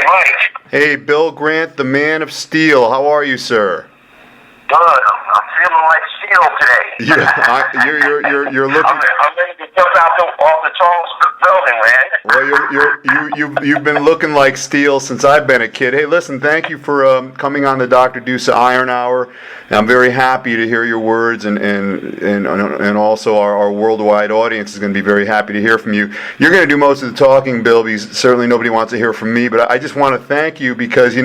Mike. Hey, Bill Grant, the man of steel. How are you, sir? Good. I'm feeling like steel today. You're looking. I'm ready to jump off the tall building, man. Well, you've been looking like steel since I've been a kid. Hey, listen, thank you for coming on the Dr. Dusa Iron Hour. I'm very happy to hear your words, and also our worldwide audience is going to be very happy to hear from you. You're going to do most of the talking, Bill, because certainly nobody wants to hear from me. But I just want to thank you because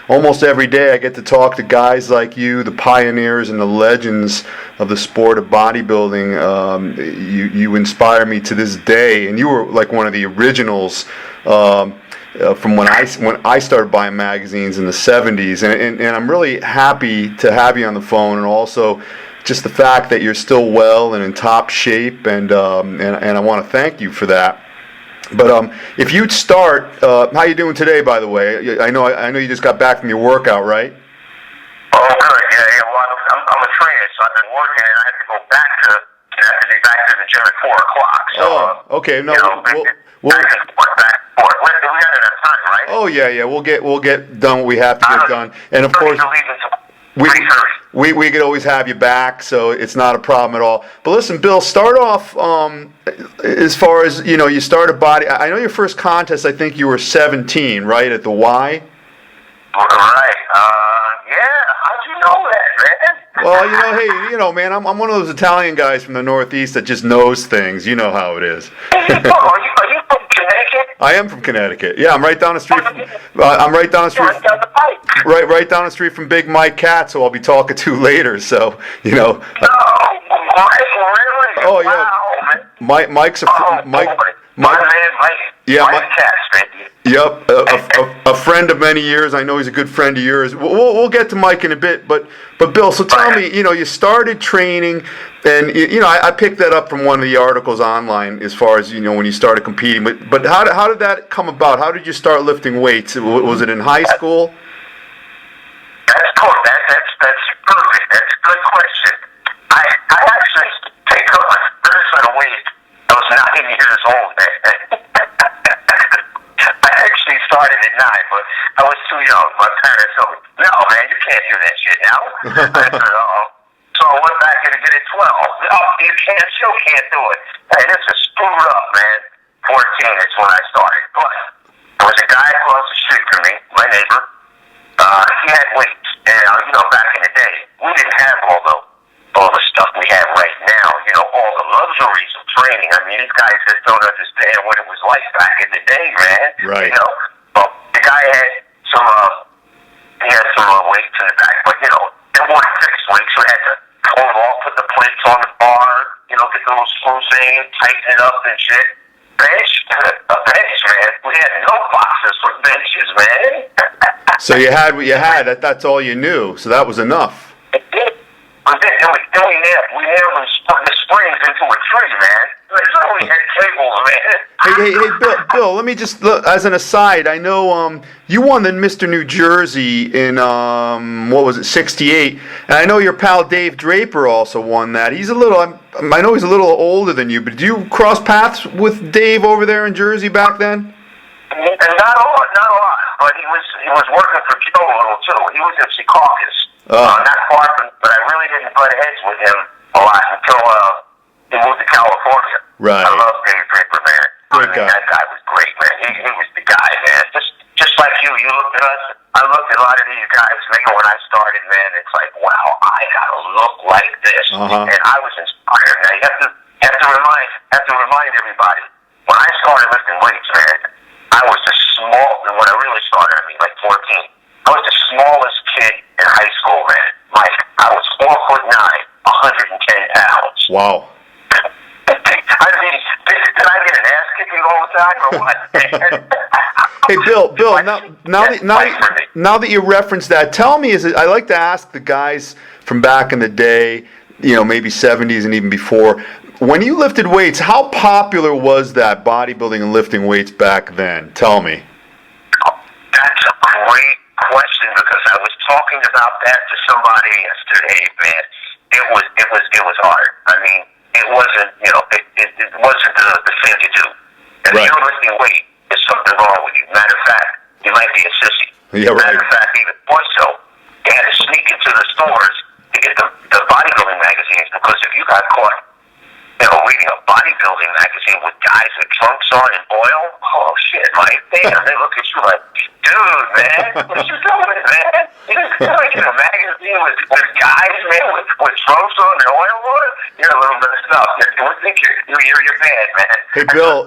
almost every day I get to talk to guys like you, the pioneers and the legends of the sport of bodybuilding. You inspire me to this day, and you were like one of the originals. From when I started buying magazines in the 70s, and I'm really happy to have you on the phone, and also just the fact that you're still well and in top shape, and I want to thank you for that. But if you'd start, how you doing today, by the way? I know you just got back from your workout, right? Oh, good. Yeah. Well, I'm a trainer, so I've been working, and I have to go back to the gym at 4 o'clock. So, okay. No, we'll back and forth. We got enough time, right? Oh yeah. We'll get done what we have to get done, and of course we could always have you back, so it's not a problem at all. But listen, Bill, start off as far as you started body. I know your first contest. I think you were 17, right, at the Y. Right. Yeah. How'd you know that, man? Well, hey, man, I'm one of those Italian guys from the Northeast that just knows things. You know how it is. Are you from Connecticut? I am from Connecticut. Yeah, I'm right down the street. Right down the pipe. Right down the street from Big Mike Katz, who I'll be talking to later. So, No, Mike, really? Oh yeah. Wow, man. Mike's a Mike. My man, Mike. Yeah, Mike Katz, man. Yep, a friend of many years. I know he's a good friend of yours. We'll get to Mike in a bit, but Bill, so tell me, you started training, and I picked that up from one of the articles online as far as when you started competing. But how did that come about? How did you start lifting weights? Was it in high school? That's cool. That's perfect. That's a good question. I actually picked up my first set of weights. I was 9 years old, man. I actually started at 9, but I was too young. My parents told me, "No, man, you can't do that shit now." I said, "Oh." So I went back and did it 12. "Oh, you still can't do it." Hey, this is screwed up, man. 14 is when I started. But there was a guy across the street from me, my neighbor. He had weights, and back in the day, we didn't have all the stuff we have right now. All the luxuries of training. I mean, these guys just don't understand what it was like back in the day, man. Right. Well, the guy had some weights in the back, but they weren't fixed weights. So we had to pull them off, put the plates on the bar, get the little screws in, tighten it up and shit. A bench, man. We had no boxes for benches, man. So you had what you had. That's all you knew. So that was enough. It did. We nailed the springs into a tree, man. We had cables, man. Hey, Bill. Let me just look, as an aside. I know you won the Mr. New Jersey in what was it, '68, and I know your pal Dave Draper also won that. He's I know he's a little older than you, but did you cross paths with Dave over there in Jersey back then? Not a lot, but he was working for Joe a little too. He was in Secaucus. Not far from, but I really didn't butt heads with him a lot until he moved to California. Right. I love Dave Draper, man. Great guy. That guy was great, man. He was the guy, man. Just like you looked at us. I looked at a lot of these guys, man. When I started, man, it's like, wow, I gotta look like this, and I was inspired. Now you have to remind everybody. When I started lifting weights, man, I was when I really started, like 14. I was the smallest kid in high school, man. Mike, I was 4'9", 110 pounds. Wow. Did I get an ass kicking all the time, or what? Hey, Bill. Now that you referenced that, tell me, I like to ask the guys from back in the day, maybe 70s and even before, when you lifted weights, how popular was that, bodybuilding and lifting weights back then? Tell me. That's a great question, because I was talking about that to somebody yesterday, man. It was hard. I mean, it wasn't, it wasn't the thing to do. If you're lifting weight, there's something wrong with you. Matter of fact, you might be Yeah, right. Matter of fact, even more so, they had to sneak into the stores to get the bodybuilding magazines, because if you got caught, reading a bodybuilding magazine with guys with trunks on and oil, oh shit, like, damn, they look at you like, dude, man, what you doing, man? You're reading a magazine with guys, man, with trunks on and oil on? You're a little messed up. You would think you're bad, man. Hey, Bill,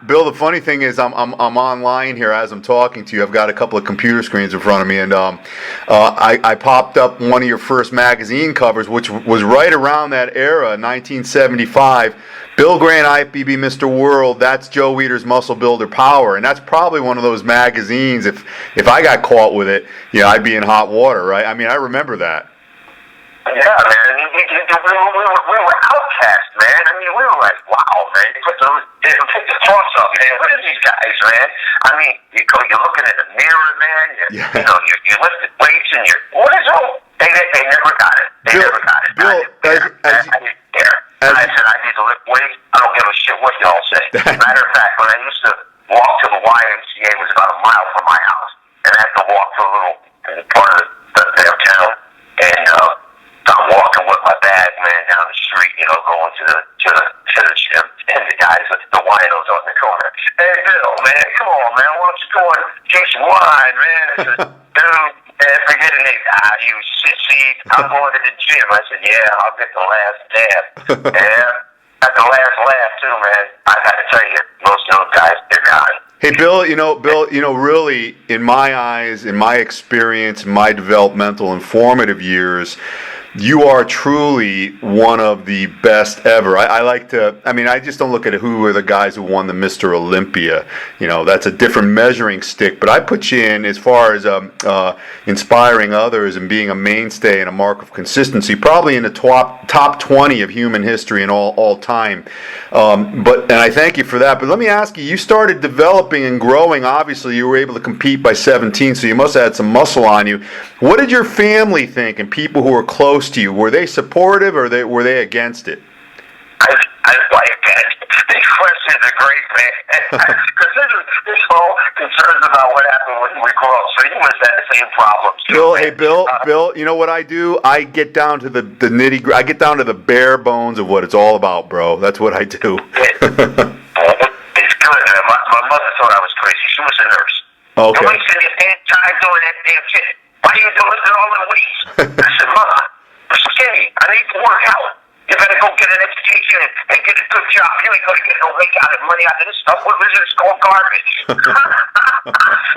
Bill, the funny thing is I'm online here as I'm talking to you. I've got a couple of computer screens in front of me, and I popped up one of your first magazine covers, which was right around that era, 1975. Bill Grant, IFBB Mr. World, that's Joe Weider's Muscle Builder Power, and that's probably one of those magazines, if I got caught with it, I'd be in hot water, right? I mean, I remember that. Yeah, man, we were outcast, man. I mean, we were like, wow, man, they pick the cloths up, man. What are these guys, man? I mean, you're looking in the mirror, man, you lifted weights, and what is it? They never got it. They never got it. Bill, I didn't care. I said, I need to lift weights. I don't give a shit what y'all say. Matter of fact, when I used to walk to the YMCA, it was about a mile from my house, and I had to walk to a little part of the downtown, and I'm walking with my bag, man, down the street, going to the gym, and the guys with the winos on the corner. Hey, Bill, man, come on, man, why don't you go and drink some wine, man? I said, dude, man, forget it, Nate. You sissy, I'm going to the gym. I said, yeah, I'll get the last dab. Yeah, got the last laugh, too, man. I got to tell you, most of those guys, they're gone. Hey, Bill, really, in my eyes, in my experience, in my developmental and formative years, you are truly one of the best ever. I just don't look at who are the guys who won the Mr. Olympia. That's a different measuring stick. But I put you in as far as inspiring others and being a mainstay and a mark of consistency, probably in the top 20 of human history in all time. And I thank you for that. But let me ask you, you started developing and growing. Obviously, you were able to compete by 17, so you must have had some muscle on you. What did your family think and people who were close to you? Were they supportive or were they against it? I like that. These questions are great, man. Because this whole concerns about what happened when we grew up. So you must have the same problems. Bill, hey, Bill, you know what I do? I get down to the nitty-gritty. I get down to the bare bones of what it's all about, bro. That's what I do. It's good, man. My mother thought I was crazy. She was a nurse. Okay. Nobody said your damn time doing that damn shit. Why are you doing all the weights? I said, Mama, I'm skinny. I need to work out. You better go get an education and get a good job. You ain't going to get no weight out of money out of this stuff. What is this called garbage?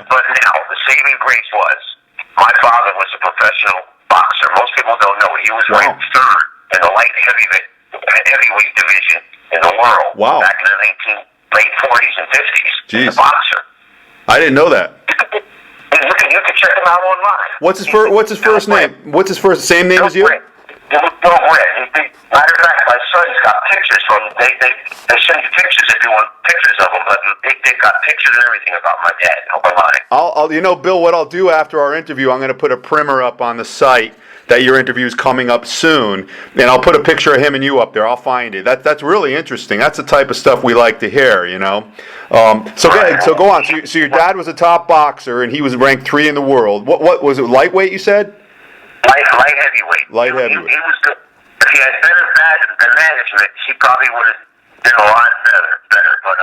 But now, the saving grace was, my father was a professional boxer. Most people don't know it. He was ranked third in the light heavyweight division in the world. Wow. Back in the late 40s and 50s. Jeez. A boxer. I didn't know that. You can check him out online. What's his first name? What's his first? Same name as you? Bill Grant. Matter of fact, my son's got pictures from. They send you pictures if you want pictures of him, but they've got pictures and everything about my dad online. Bill, what I'll do after our interview, I'm going to put a primer up on the site that your interview is coming up soon, and I'll put a picture of him and you up there. I'll find it. That's really interesting. That's the type of stuff we like to hear, So go on. So your dad was a top boxer, and he was ranked 3 in the world. What was it? Lightweight, you said? Light heavyweight. Light heavyweight. He was good. If he had better management, he probably would have been a lot better. But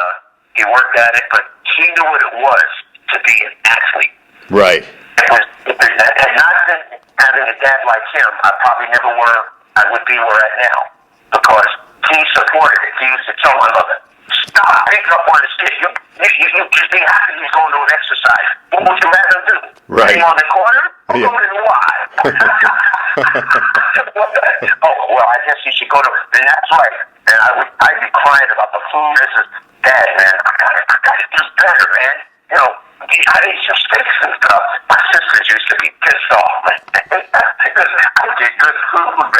he worked at it. But he knew what it was to be an athlete. Right. Had not been having a dad like him, I would be where I'm at now. Because he supported it. He used to tell my mother, stop picking up on this kid. You just be happy he's going to an exercise. What would you rather do? Right. Hang on the corner? Or go to the Y? Well, I guess you should go to... And that's right. And I'd be crying about the food. This is Dad, man. I gotta do better, man. I ate some steaks and stuff. My sisters used to be pissed off, man. I did good food, man.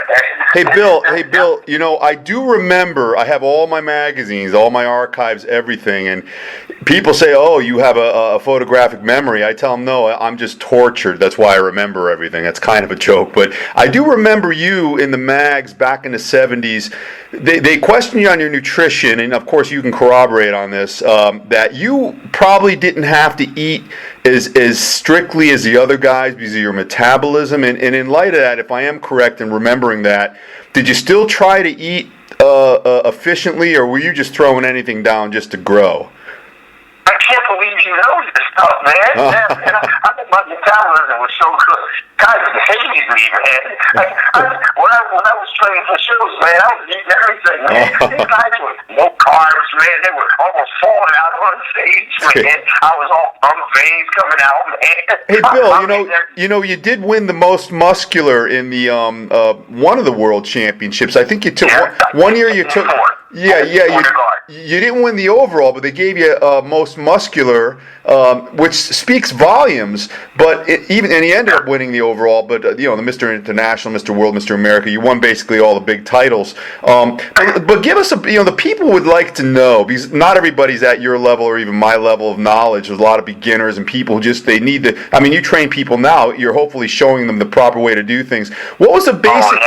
Hey, Bill, I do remember, I have all my magazines, all my archives, everything, and people say, oh, you have a photographic memory. I tell them, no, I'm just tortured. That's why I remember everything. That's kind of a joke. But I do remember you in the mags back in the 70s. They questioned you on your nutrition, and of course you can corroborate on this, that you probably didn't have to eat as strictly as the other guys because of your metabolism? And in light of that, if I am correct in remembering that, did you still try to eat efficiently, or were you just throwing anything down just to grow? I can't believe you know this stuff, man. I think my metabolism was so good. Guys hated me, man. When I was training for shows, man, I was eating everything, man. These guys were no carbs, man. They were almost falling out on stage, man. I was all from veins coming out, man. Hey, Bill, you did win the most muscular in the one of the world championships. I think you took one year. You took. Yeah. You didn't win the overall, but they gave you most muscular, which speaks volumes. But and you ended up winning the overall. But the Mr. International, Mr. World, Mr. America, you won basically all the big titles. But give us the people would like to know, because not everybody's at your level or even my level of knowledge. There's a lot of beginners and people they need to. I mean, you train people now. You're hopefully showing them the proper way to do things. What was the basic?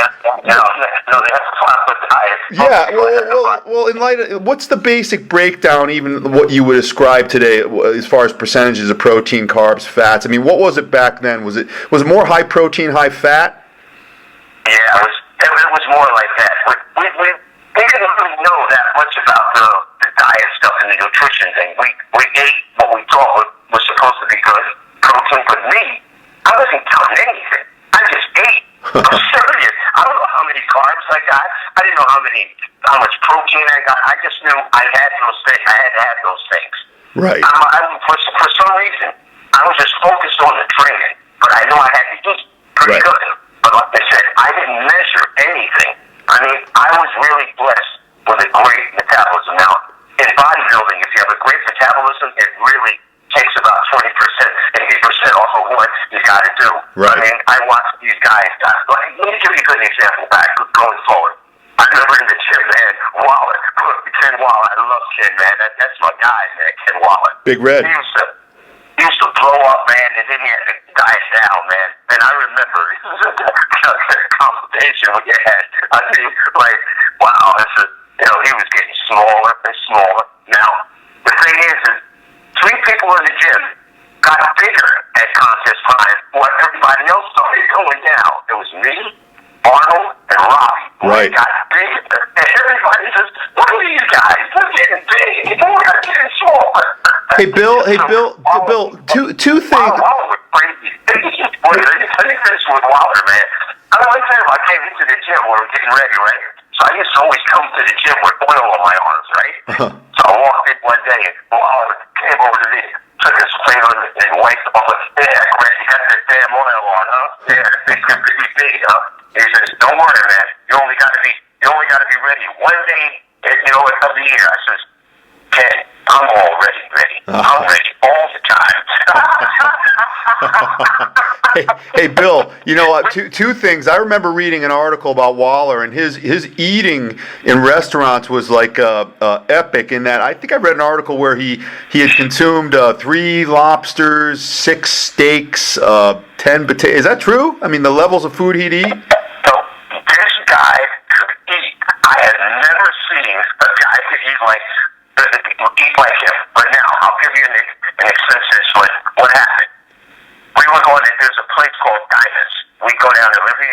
No, they have to follow the diet. Yeah, well, in light of, what's the basic breakdown, even what you would ascribe today, as far as percentages of protein, carbs, fats? I mean, what was it back then? Was it more high protein, high fat? Yeah, it was more like that. We didn't really know that much about the diet stuff and the nutrition thing. We ate what we thought was supposed to be good protein, but me, I wasn't counting anything. I just ate. I'm serious. I don't know how many carbs I got. I didn't know how much protein I got. I just knew I had those things. I had to have those things. Right. For some reason, I was just focused on the training, but I knew I had to eat pretty good. But like I said, I didn't measure anything. I mean, I was really blessed with a great metabolism. Now, in bodybuilding, if you have a great metabolism, it really takes about 20%, 80% off of what you got to do. Right. I mean, I watch these guys. Let me give you a good example back going forward. I remember in the gym, man, Ken Waller. I love Ken, man. That's my guy, man, Ken Waller. Big Red. He used to blow up, man, and then he had to diet down, man. And I remember the conversation we had. I mean, like, wow, he was getting smaller and smaller. Now, the thing is three people in the gym got bigger at contest time while everybody else started going down. It was me, Arnold, and Robbie. Right. They got big, and everybody says, look at these guys, they're getting big, they're getting smaller. Hey, Bill, two things. Waller was crazy. I think this with Waller, man. I don't like that. I came into the gym when we were getting ready, right? So I used to always come to the gym with oil on my arms, right? So I walked in one day, and Waller came over to me, took his finger and wiped off it. Yeah, Grant, you got that damn oil on, huh? Yeah, it's pretty big, huh? He says, don't worry, man. You only got to be ready one day, of the year. I says, Ken, I'm already ready. I'm ready all the time. Hey, Bill, two things. I remember reading an article about Waller, and his eating in restaurants was like epic in that I think I read an article where he had consumed 3 lobsters, 6 steaks, 10 potatoes. Is that true? I mean, the levels of food he'd eat? So, this guy could eat. I had never seen a guy could eat like him. But now, I'll give you an instance of what happened. We were going to, there's a place called Diners. We go down there every,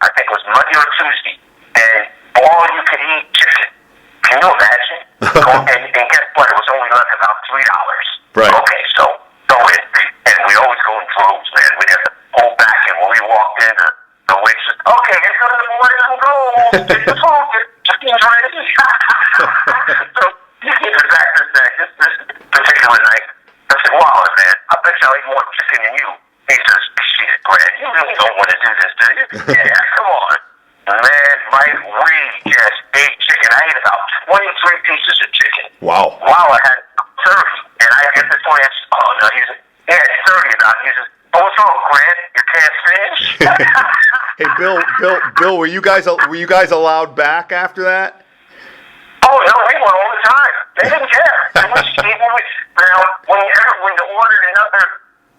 I think it was Monday or Tuesday, and all you could eat chicken. Can you imagine? and guess what? It was only like about $3. Right. Okay, so and we always go in droves, man. We had to hold back, and when we walked in, the waitress said, okay, here comes the boys and girls. Get the food. Chicken's ready. So, you get back this particular night. I said, Waller, man, I bet y'all eat more chicken than you. He says, shit, Grant, you really don't want to do this, do you? Yeah, come on. Man, Mike, we just ate chicken. I ate about 23 pieces of chicken. Wow. Waller had 30. And I get this point, I said, oh, no, he had 30 about it. He says, oh, what's wrong, Grant? You can't finish? Hey, Bill, were you guys allowed back after that? Oh, no, we went all the time. They didn't care. Now, when you ordered another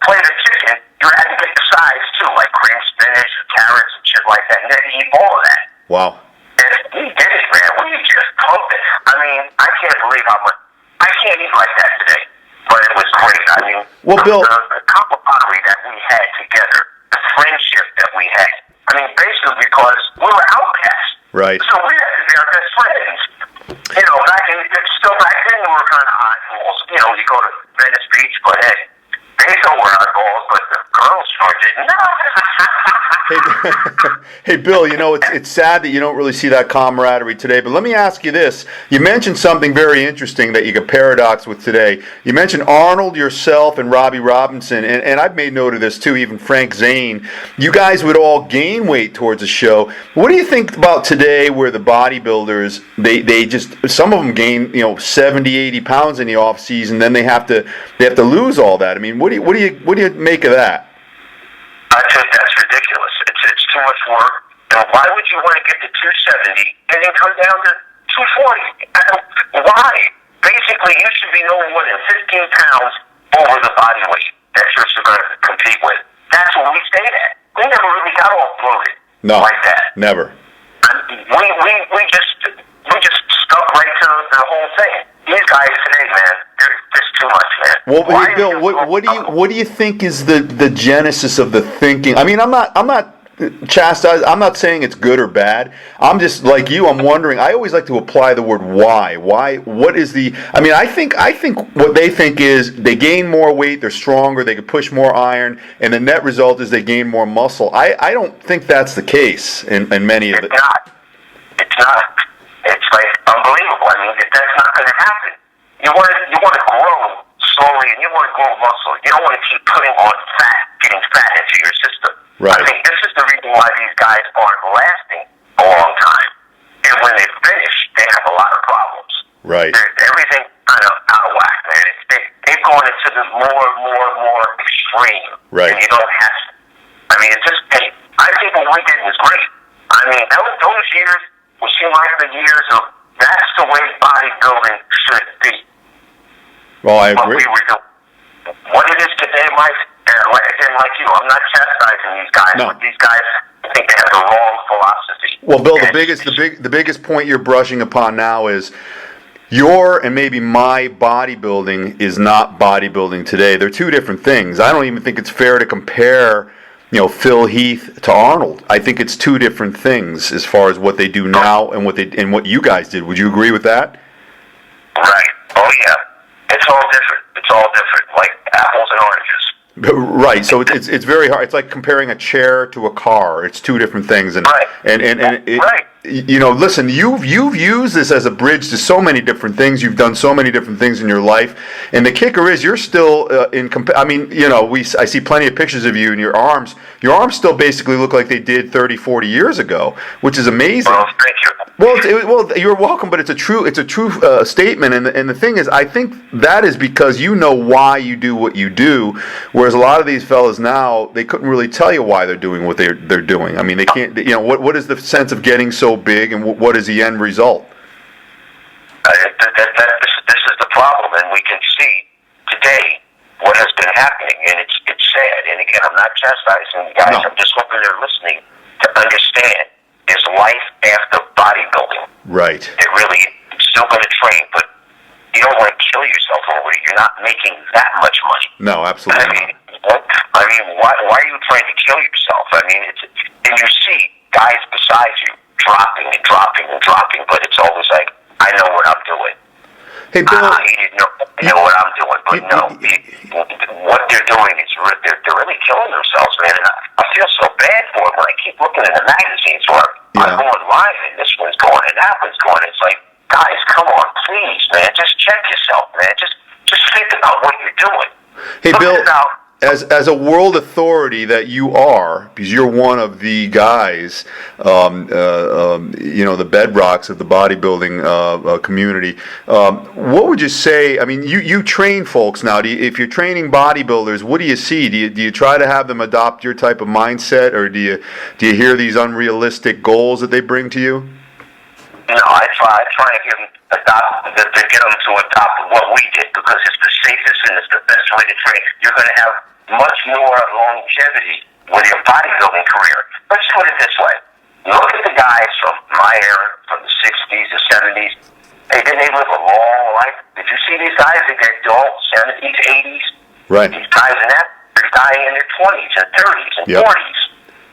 plate of chicken, you had to get the sides, too, like cream spinach, carrots, and shit like that. And then you eat all of that. Wow. And we did it, man. We just pumped it. I mean, I can't believe how much. I can't eat like that today. But it was great. I I mean, well, Bill, the camaraderie that we had together, the friendship that we had. I mean, basically because we were outcasts. right. So we had to be our best friends. Back then we were kind of oddballs. You go to Venice Beach, but hey, they still were oddballs, but the girls sure didn't. Hey, Bill, it's sad that you don't really see that camaraderie today, but let me ask you this. You mentioned something very interesting that you could paradox with today. You mentioned Arnold, yourself, and Robbie Robinson, and I've made note of this too, even Frank Zane. You guys would all gain weight towards a show. What do you think about today where the bodybuilders, they just, some of them gain, 70, 80 pounds in the off season, then they have to lose all that. I mean, what do you make of that? I think that's ridiculous. It's too much work. And why would you want to get to 270 and then come down to 240? Why? Basically, you should be no more than 15 pounds over the body weight that you're going to compete with. That's what we stayed at. We never really got all bloated like that. Never. We just stuck right to the whole thing. These guys today, man, they're just too much, man. Well, hey, Bill, what do you think is the genesis of the thinking? I mean, I'm not chastised. I'm not saying it's good or bad. I'm just like you. I'm wondering. I always like to apply the word why. Why? What is the? I mean, I think what they think is they gain more weight, they're stronger, they can push more iron, and the net result is they gain more muscle. I don't think that's the case in many of it. It's not. It's like unbelievable. I mean, that's not going to happen. You want to grow slowly, and you want to grow muscle. You don't want to keep putting on fat, getting fat into your system. Right. I think this is the reason why these guys aren't lasting a long time. And when they finish, they have a lot of problems. Right. Everything kind of out of whack, man. They've gone into the more extreme. Right. And you don't have to. I mean, it's just, hey, I think what we did was great. I mean, those years would seem like the years of, that's the way bodybuilding should be. Well, I agree. What it is today, Mike, again, like you, I'm not chastising these guys, but these guys, I think they have the wrong philosophy. Well, Bill, the biggest point you're brushing upon now is your and maybe my bodybuilding is not bodybuilding today. They're two different things. I don't even think it's fair to compare, Phil Heath to Arnold. I think it's two different things as far as what they do now and what you guys did. Would you agree with that? Right. Oh yeah. It's all different. Like apples and oranges. Right. So it's very hard. It's like comparing a chair to a car. It's two different things. And right. Right. Listen, you've used this as a bridge to so many different things. You've done so many different things in your life, and the kicker is you're still I see plenty of pictures of you and your arms. Your arms still basically look like they did 30, 40 years ago, which is amazing. Well, thank you. Well, you're welcome, but it's a true statement, and the thing is, I think that is because you know why you do what you do, whereas a lot of these fellas now, they couldn't really tell you why they're doing what they're doing. I mean, they can't. What is the sense of getting so big, and what is the end result? This is the problem, and we can see today what has been happening, and it's sad. And again, I'm not chastising you guys. No. I'm just hoping they're listening to understand. There's life after bodybuilding. Right. It really is. You're still going to train, but you don't want to kill yourself over it. You're not making that much money. No, absolutely. Why are you trying to kill yourself? I mean, and you see guys beside you dropping, but it's always like, I know what I'm doing. Hey, Bill. You know what I'm doing, but what they're doing is they're really killing themselves, man. And I feel so bad for them when I keep looking in the magazines where I'm going live and this one's going and that one's going. It's like, guys, come on, please, man. Just check yourself, man. Just think about what you're doing. Hey, Bill. As a world authority that you are, because you're one of the guys, the bedrocks of the bodybuilding community, what would you say? I mean, you train folks now. If you're training bodybuilders, what do you see? Do you try to have them adopt your type of mindset, or do you hear these unrealistic goals that they bring to you? No, I try to get them to adopt what we did, because it's the safest and it's the best way to train. You're going to have much more longevity with your bodybuilding career. Let's put it this way. Look at the guys from my era, from the 60s, the 70s. Hey, didn't they live a long life? Did you see these guys that get adult, 70s, 80s? Right. These guys in that are dying in their 20s and 30s and 40s.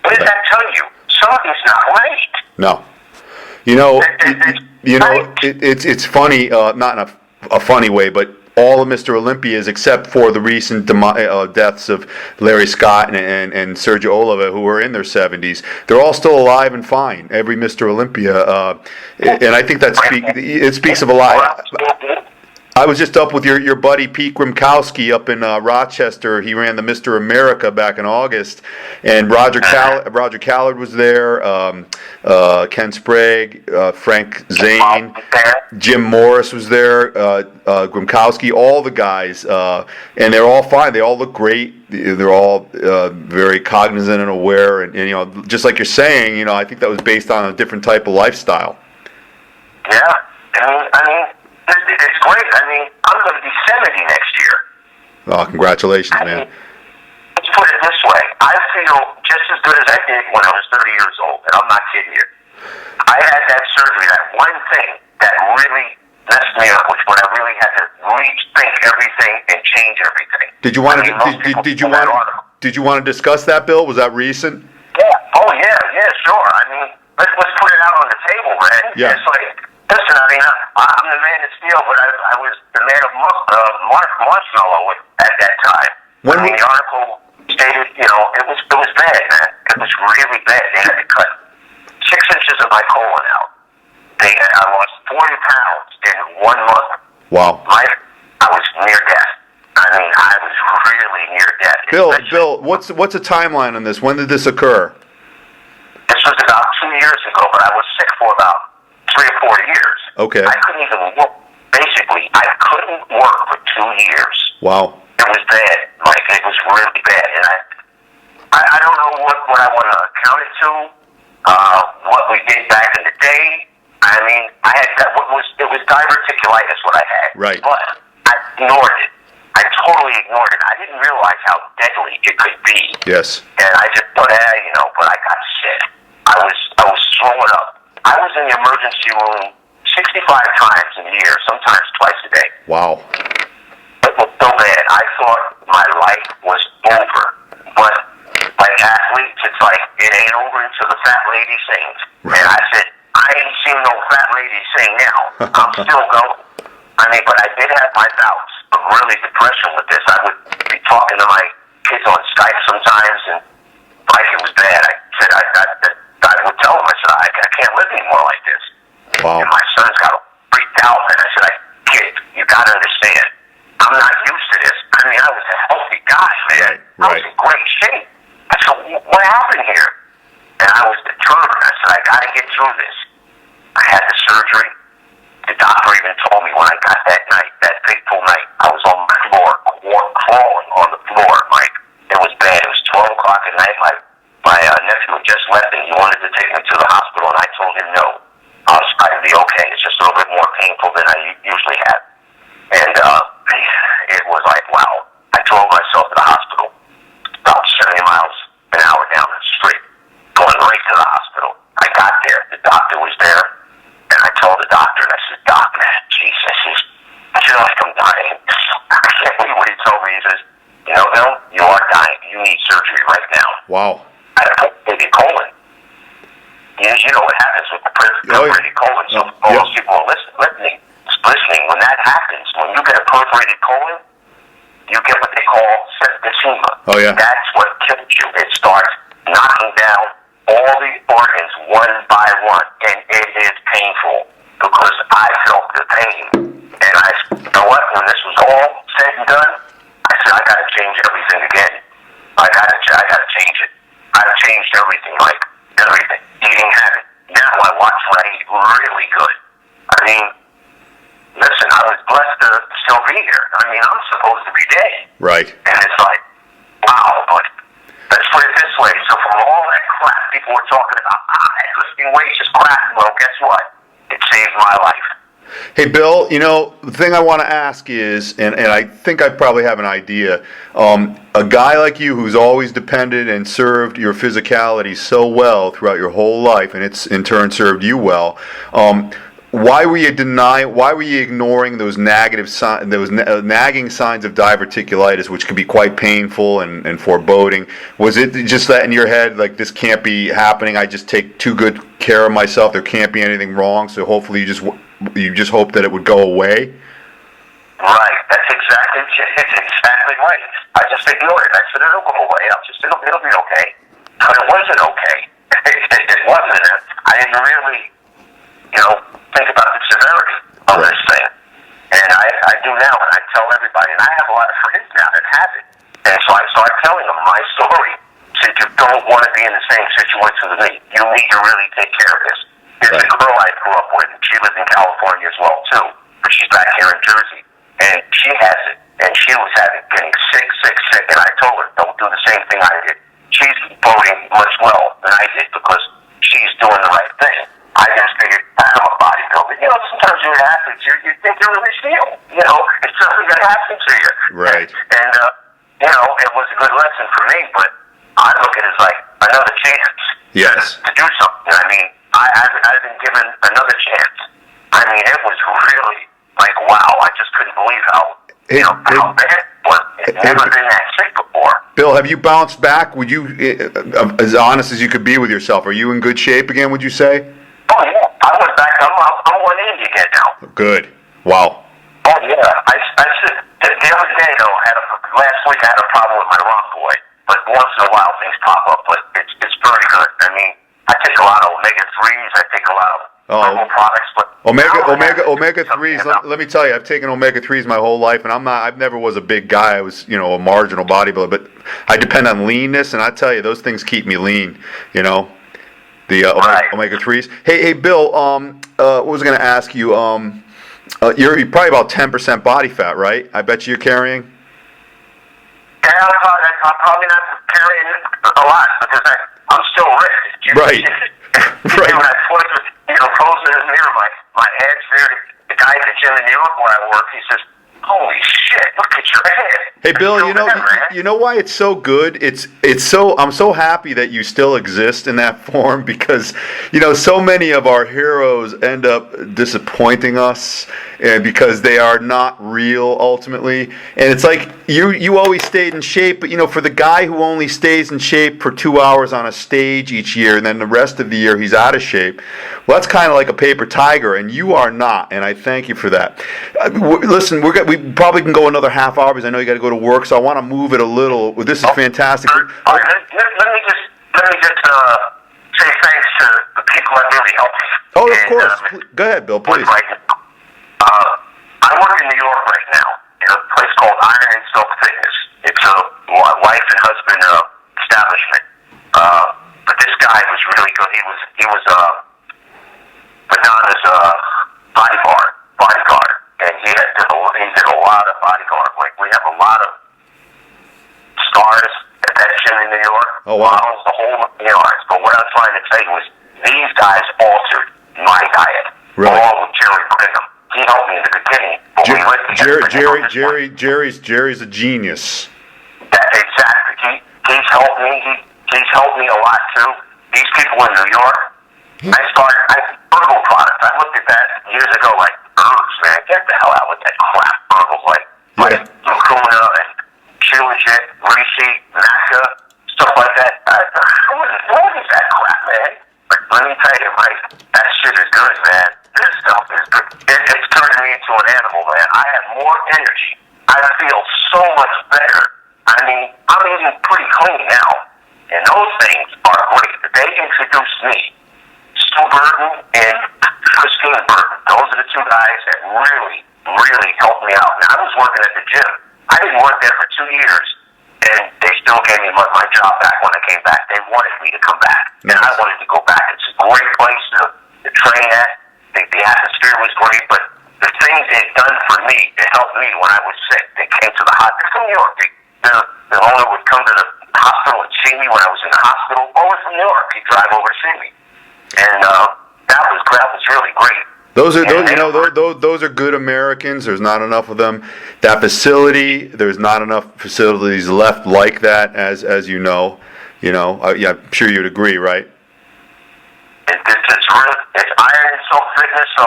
What does that tell you? Something's not right. No. It's funny, not in a funny way, but all of Mr. Olympias, except for the recent deaths of Larry Scott and Sergio Oliva, who were in their 70s, they're all still alive and fine. Every Mr. Olympia, and I think that speaks of a lot. I was just up with your buddy Pete Grimkowski up in Rochester. He ran the Mr. America back in August, and Roger Callard was there, Ken Sprague, Frank Zane, Jim Morris was there, Grimkowski, all the guys, and they're all fine. They all look great. They're all very cognizant and aware, and just like you're saying, I think that was based on a different type of lifestyle. Yeah, I mean. It's great. I mean, I'm going to be 70 next year. Oh, congratulations, man. Let's put it this way. I feel just as good as I did when I was 30 years old, and I'm not kidding you. I had that surgery, that one thing that really messed me up, which when I really had to rethink everything and change everything. Did you want to discuss that, Bill? Was that recent? Yeah. Oh, yeah, sure. I mean, let's put it out on the table, man. Yeah. It's like, listen, I mean, I'm the man of steel, but I was the man of marshmallow at that time. The article stated, it was bad, man. It was really bad. They had to cut 6 inches of my colon out. I lost 40 pounds in 1 month. Wow. I was near death. I mean, I was really near death. Bill, what's a timeline on this? When did this occur? This was about 2 years ago, but I was sick for about 3 or 4 years. Okay. I couldn't even work. Basically, I couldn't work for 2 years. Wow. It was bad, Mike. It was really bad, and I don't know what I want to account it to. What we did back in the day. I mean, I had it was diverticulitis what I had. Right. But I ignored it. I totally ignored it. I didn't realize how deadly it could be. Yes. And I just thought, but I got sick. I was swollen up. I was in the emergency room 65 times a year, sometimes twice a day. Wow. It was so bad. I thought my life was over. But like athletes, it's like, it ain't over until the fat lady sings. Right. And I said, I ain't seen no fat lady sing now. I'm still going. I mean, but I did have my bouts of really depression with this. I would be talking to my kids on Skype sometimes, and like it was bad. I said, I would tell them, I said, I can't live anymore like this. Wow. And my sons got freaked out, and I said, kid, you got to understand, I'm not used to this. I mean, I was a healthy guy, man. Right. I was in great shape. I said, what happened here? And I was determined. I said, I got to get through this. I had the surgery. The doctor even told me when I got that night, that fateful night, I was on my floor, crawling on the floor, Mike. It was bad. It was 12 o'clock at night. My nephew had just left, and he wanted to take me to the hospital, and I told him no. I'd be okay. It's just a little bit more painful than I usually have. And it was like, wow. I drove myself to the hospital, about 70 miles an hour down the street, going right to the hospital. I got there. The doctor was there, and I told the doctor, and I said, Doc, man, Jesus, I feel like I'm dying. I can't believe what he told me. He says, Bill, you are dying. You need surgery right now. Wow. I had a perforated colon. You know what happens with the perforated colon. So all those people are listening. When that happens, when you get a perforated colon, you get what they call septicemia. Oh, yeah. That's what kills you. It starts knocking down all the organs one by one, and it is painful because I felt the pain. And I said, you know what? When this was all said and done, I said, I got to change everything again. I got to change it. I've changed everything, Mike. Everything. Eating habit. Now I watch what I eat really good. I mean, listen, I was blessed to still be here. I mean, I'm supposed to be dead. Right. And it's like, wow, but let's put it this way. So from all that crap people were talking about, lifting weights is crap. Well, guess what? It saved my life. Hey, Bill, the thing I want to ask is, and I think I probably have an idea, a guy like you who's always depended and served your physicality so well throughout your whole life, and it's in turn served you well, why were you ignoring those nagging signs of diverticulitis, which can be quite painful and foreboding? Was it just that in your head, like, this can't be happening, I just take too good care of myself, there can't be anything wrong, so hopefully you just hope that it would go away? Right, it's exactly right. I just ignored it. I said, it'll go away, it'll be okay. But it wasn't okay. It wasn't. I didn't really, think about the severity of this thing. And I do now, and I tell everybody, and I have a lot of friends now that have it. And so I start telling them my story. Said, you don't want to be in the same situation as me. You need to really take care of this. There's a girl I grew up with, and she lives in California as well, too. But she's back here in Jersey. And she has it. And she was getting sick. And I told her, don't do the same thing I did. She's voting much well than I did because she's doing the right thing. I just figured, I'm a bodybuilder. Sometimes you're an athlete, you think you really feel. It's something that happens to you. Right. And it was a good lesson for me, but I look at it as like another chance. Yes. To do something. I mean, I've been given another chance. I mean, it was really like, wow, I just couldn't believe how bad it was. I've never been that sick before. Bill, have you bounced back? Would you, as honest as you could be with yourself, are you in good shape again, would you say? Oh, yeah. I went back. I'm 180 again now. Good. Wow. Oh, yeah. I said, the other day, though, last week I had a problem with my rhomboid, but once in a while things pop up, but it's very good. I mean, I take a lot of omega-3s. I take a lot of herbal products, but omega-3s. Let me tell you, I've taken omega-3s my whole life, and I've never was a big guy. I was, a marginal bodybuilder, but I depend on leanness, and I tell you, those things keep me lean. The omega-3s. Hey, Bill. What was I going to ask you? You're probably about 10% body fat, right? I bet you're carrying. Yeah, I'm probably not carrying a lot because I'm still rich. Right. Right. When I posing in the mirror, my head's there. The guy at the gym in New York where I work, he says, "Holy shit! Look at your head." Hey, Bill, you know why it's so good? I'm so happy that you still exist in that form because, so many of our heroes end up disappointing us and because they are not real ultimately. And it's like you always stayed in shape, but for the guy who only stays in shape for 2 hours on a stage each year and then the rest of the year he's out of shape, well, that's kind of like a paper tiger, and you are not, and I thank you for that. Listen, we probably can go another half hour because I know you got to go to work, so I want to move it a little. This is fantastic. All right, let me just say thanks to the people that really helped me. Oh, of course. Go ahead, Bill, please. I work in New York right now in a place called Iron and Silk Fitness. It's a wife and husband establishment. But this guy was really good. He was Madonna's bodyguard, and he did a lot of bodyguard. Like, we have a lot of stars at that gym in New York. Oh, wow. The whole But what I'm trying to say was these guys altered my diet. Really? Along with Jerry Brigham. He helped me in the beginning. Jerry's a genius. Exactly. He's helped me. He's helped me a lot too. These people in New York. Herbal products. I looked at that years ago, like herbs, man. Get the hell out with that crap. Herbals like Lacuna and Shilajit, Reishi, Maca, stuff like that. What is that crap, man? But let me tell you, Mike, that shit is good, man. This stuff is good. It's turning me into an animal, man. I have more energy. I feel so much better. I mean, I'm eating pretty clean now. And those things are great. They introduced me. Stu Burton and Christine Burton. Those are the two guys that really, really helped me out. Now, I was working at the gym. I didn't work there for 2 years. And they still gave me my job back when I came back. They wanted me to come back. And I wanted to go back. It's a great place to train at. The atmosphere was great, but the things they'd done for me, it helped me when I was sick. They came to the hospital. They're from New York. The owner would come to the hospital and see me when I was in the hospital. Over from New York, he'd drive over to see me, and that was really great. Those are good Americans. There's not enough of them. That facility, there's not enough facilities left like that, as you know. I'm sure you'd agree, right? It's Iron and Silk Fitness, so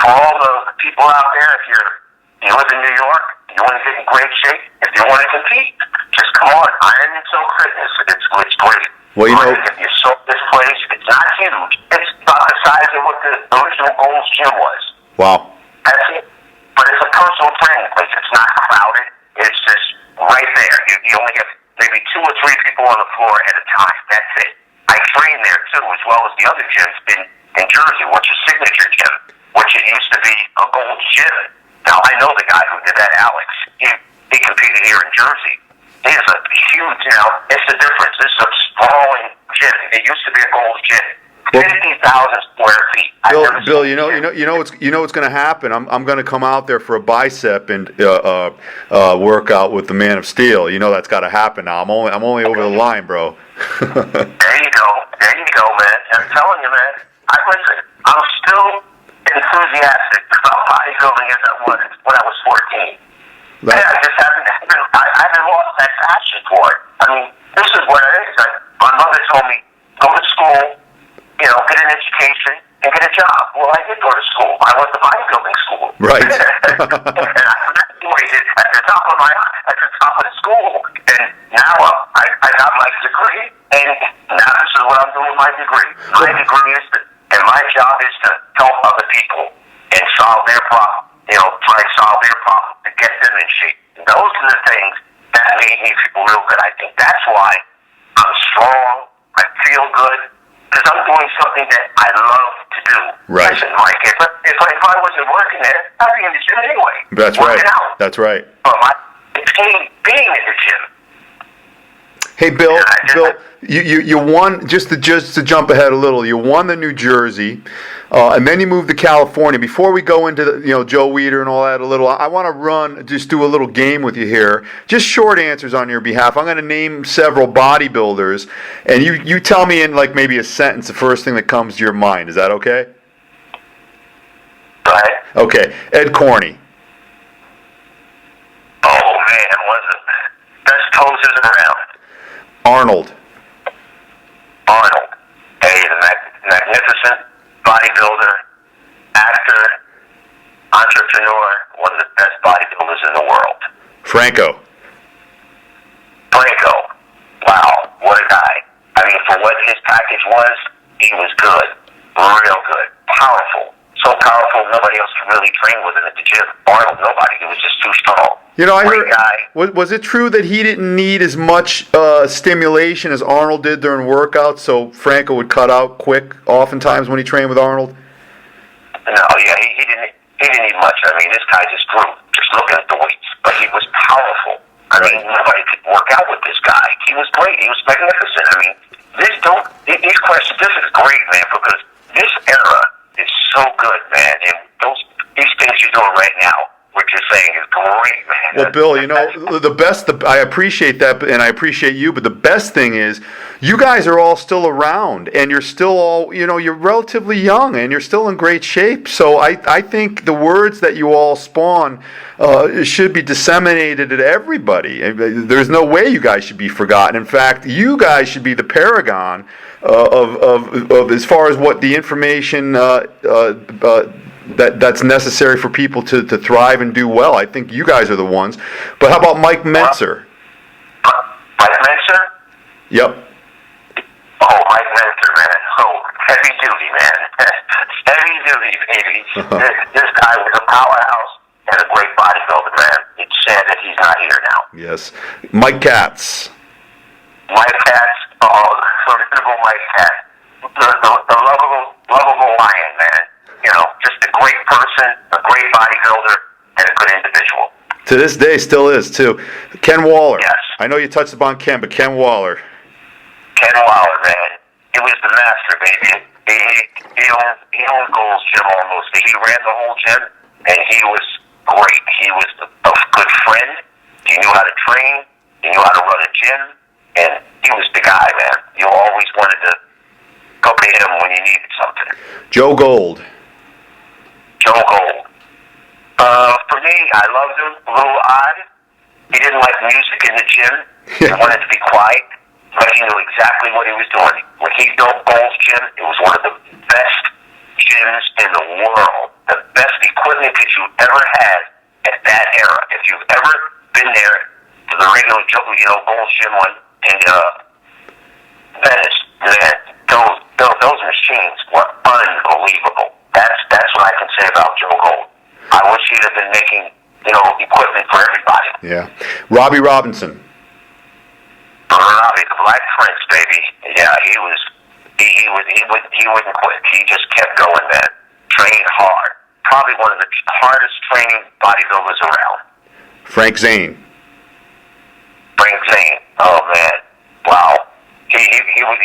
for all the people out there, if you live in New York, you want to get in great shape, if you want to compete, just come on. Iron and Silk Fitness, it's great. Well, you know, if you saw this place, it's not huge. It's about the size of what the original Gold's Gym was. wow. That's it. But it's a personal training place. It's not crowded. It's just right there. You only have maybe 2 or 3 people on the floor at a time. That's it. I train there too, as well as the other gyms in Jersey, which is Signature Gym, which it used to be a Gold's Gym. Now, I know the guy who did that, Alex. He competed here in Jersey. He is a huge, it's the difference. This is a sprawling gym. It used to be a Gold's Gym. 50,000 square feet. Bill, you know what's going to happen. I'm going to come out there for a bicep and workout with the Man of Steel. You know that's got to happen now. I'm only over the line, bro. There you go, man. I'm telling you, man. Listen, I'm still enthusiastic about bodybuilding as I was when I was 14. I just haven't lost that passion for it. I mean, this is what it is. My mother told me, go to school, get an education, and get a job. Well, I did go to school. I went to bodybuilding school. Right. And I graduated at the top of the school. And now I got my degree, and now this is what I'm doing with my degree. My degree is and my job is to help other people and solve their problem. Try and solve their problem to get them in shape. And those are the things that made me feel real good. I think that's why I'm strong. I feel good. Because I'm doing something that I love to do. Right. Listen, Mike, if I wasn't working there, I'd be in the gym anyway. That's right. Out. That's right. It's being in the gym. Hey, Bill, you won, just to jump ahead a little, you won the New Jersey, and then you moved to California. Before we go into Joe Weider and all that a little, I want to do a little game with you here. Just short answers on your behalf. I'm going to name several bodybuilders, and you tell me in like maybe a sentence the first thing that comes to your mind. Is that okay? Go ahead. Okay. Ed Corney. Oh, man, one of the best posers around. Arnold. A magnificent bodybuilder, actor, entrepreneur, one of the best bodybuilders in the world. Franco. Wow, what a guy. I mean, for what his package was, he was good. Real good. Powerful. So powerful, nobody else could really train with him at the gym. Arnold, nobody. He was just too strong. I heard. Was it true that he didn't need as much stimulation as Arnold did during workouts, so Franco would cut out quick oftentimes when he trained with Arnold? No, yeah, he didn't need much. I mean, this guy just grew, just looking at the weights. But he was powerful. I mean, nobody could work out with this guy. He was great. He was magnificent. I mean, these questions, this is great, man, because this era is so good, man. And these things you're doing right now, what you're saying is great, man. Well, Bill, the best, I appreciate that, and I appreciate you, but the best thing is you guys are all still around, and you're still all, you're relatively young, and you're still in great shape. So I think the words that you all spawn should be disseminated to everybody. There's no way you guys should be forgotten. In fact, you guys should be the paragon of as far as what the information that's necessary for people to thrive and do well. I think you guys are the ones. But how about Mike Mentzer? Mike Mentzer? Yep. Oh, Mike Mentzer, man. Oh, heavy duty, man. Heavy duty, baby. This guy was a powerhouse and a great bodybuilder, man. It's sad that he's not here now. Yes. Mike Katz. Formidable Mike Katz. The lovable lion, man. Just a great person, a great bodybuilder, and a good individual. To this day, still is, too. Ken Waller. Yes. I know you touched upon Ken, but Ken Waller. Ken Waller, man. He was the master, baby. He owned Gold's Gym almost. He ran the whole gym, and he was great. He was a good friend. He knew how to train. He knew how to run a gym, and he was the guy, man. You always wanted to go to him when you needed something. Joe Gold. For me, I loved him. A little odd. He didn't like music in the gym. He wanted to be quiet, but he knew exactly what he was doing. When he built Gold's Gym, it was one of the best gyms in the world, the best equipment that you ever had at that era. If you've ever been there to the regular, Gold's Gym in Venice, man, those machines were unbelievable. That's what I can say about Joe Gold. I wish he'd have been making, equipment for everybody. Yeah. Robbie Robinson. Robbie, the Black Prince, baby. Yeah, he wouldn't quit. He just kept going, man. Trained hard. Probably one of the hardest training bodybuilders around. Frank Zane. Oh man, wow. He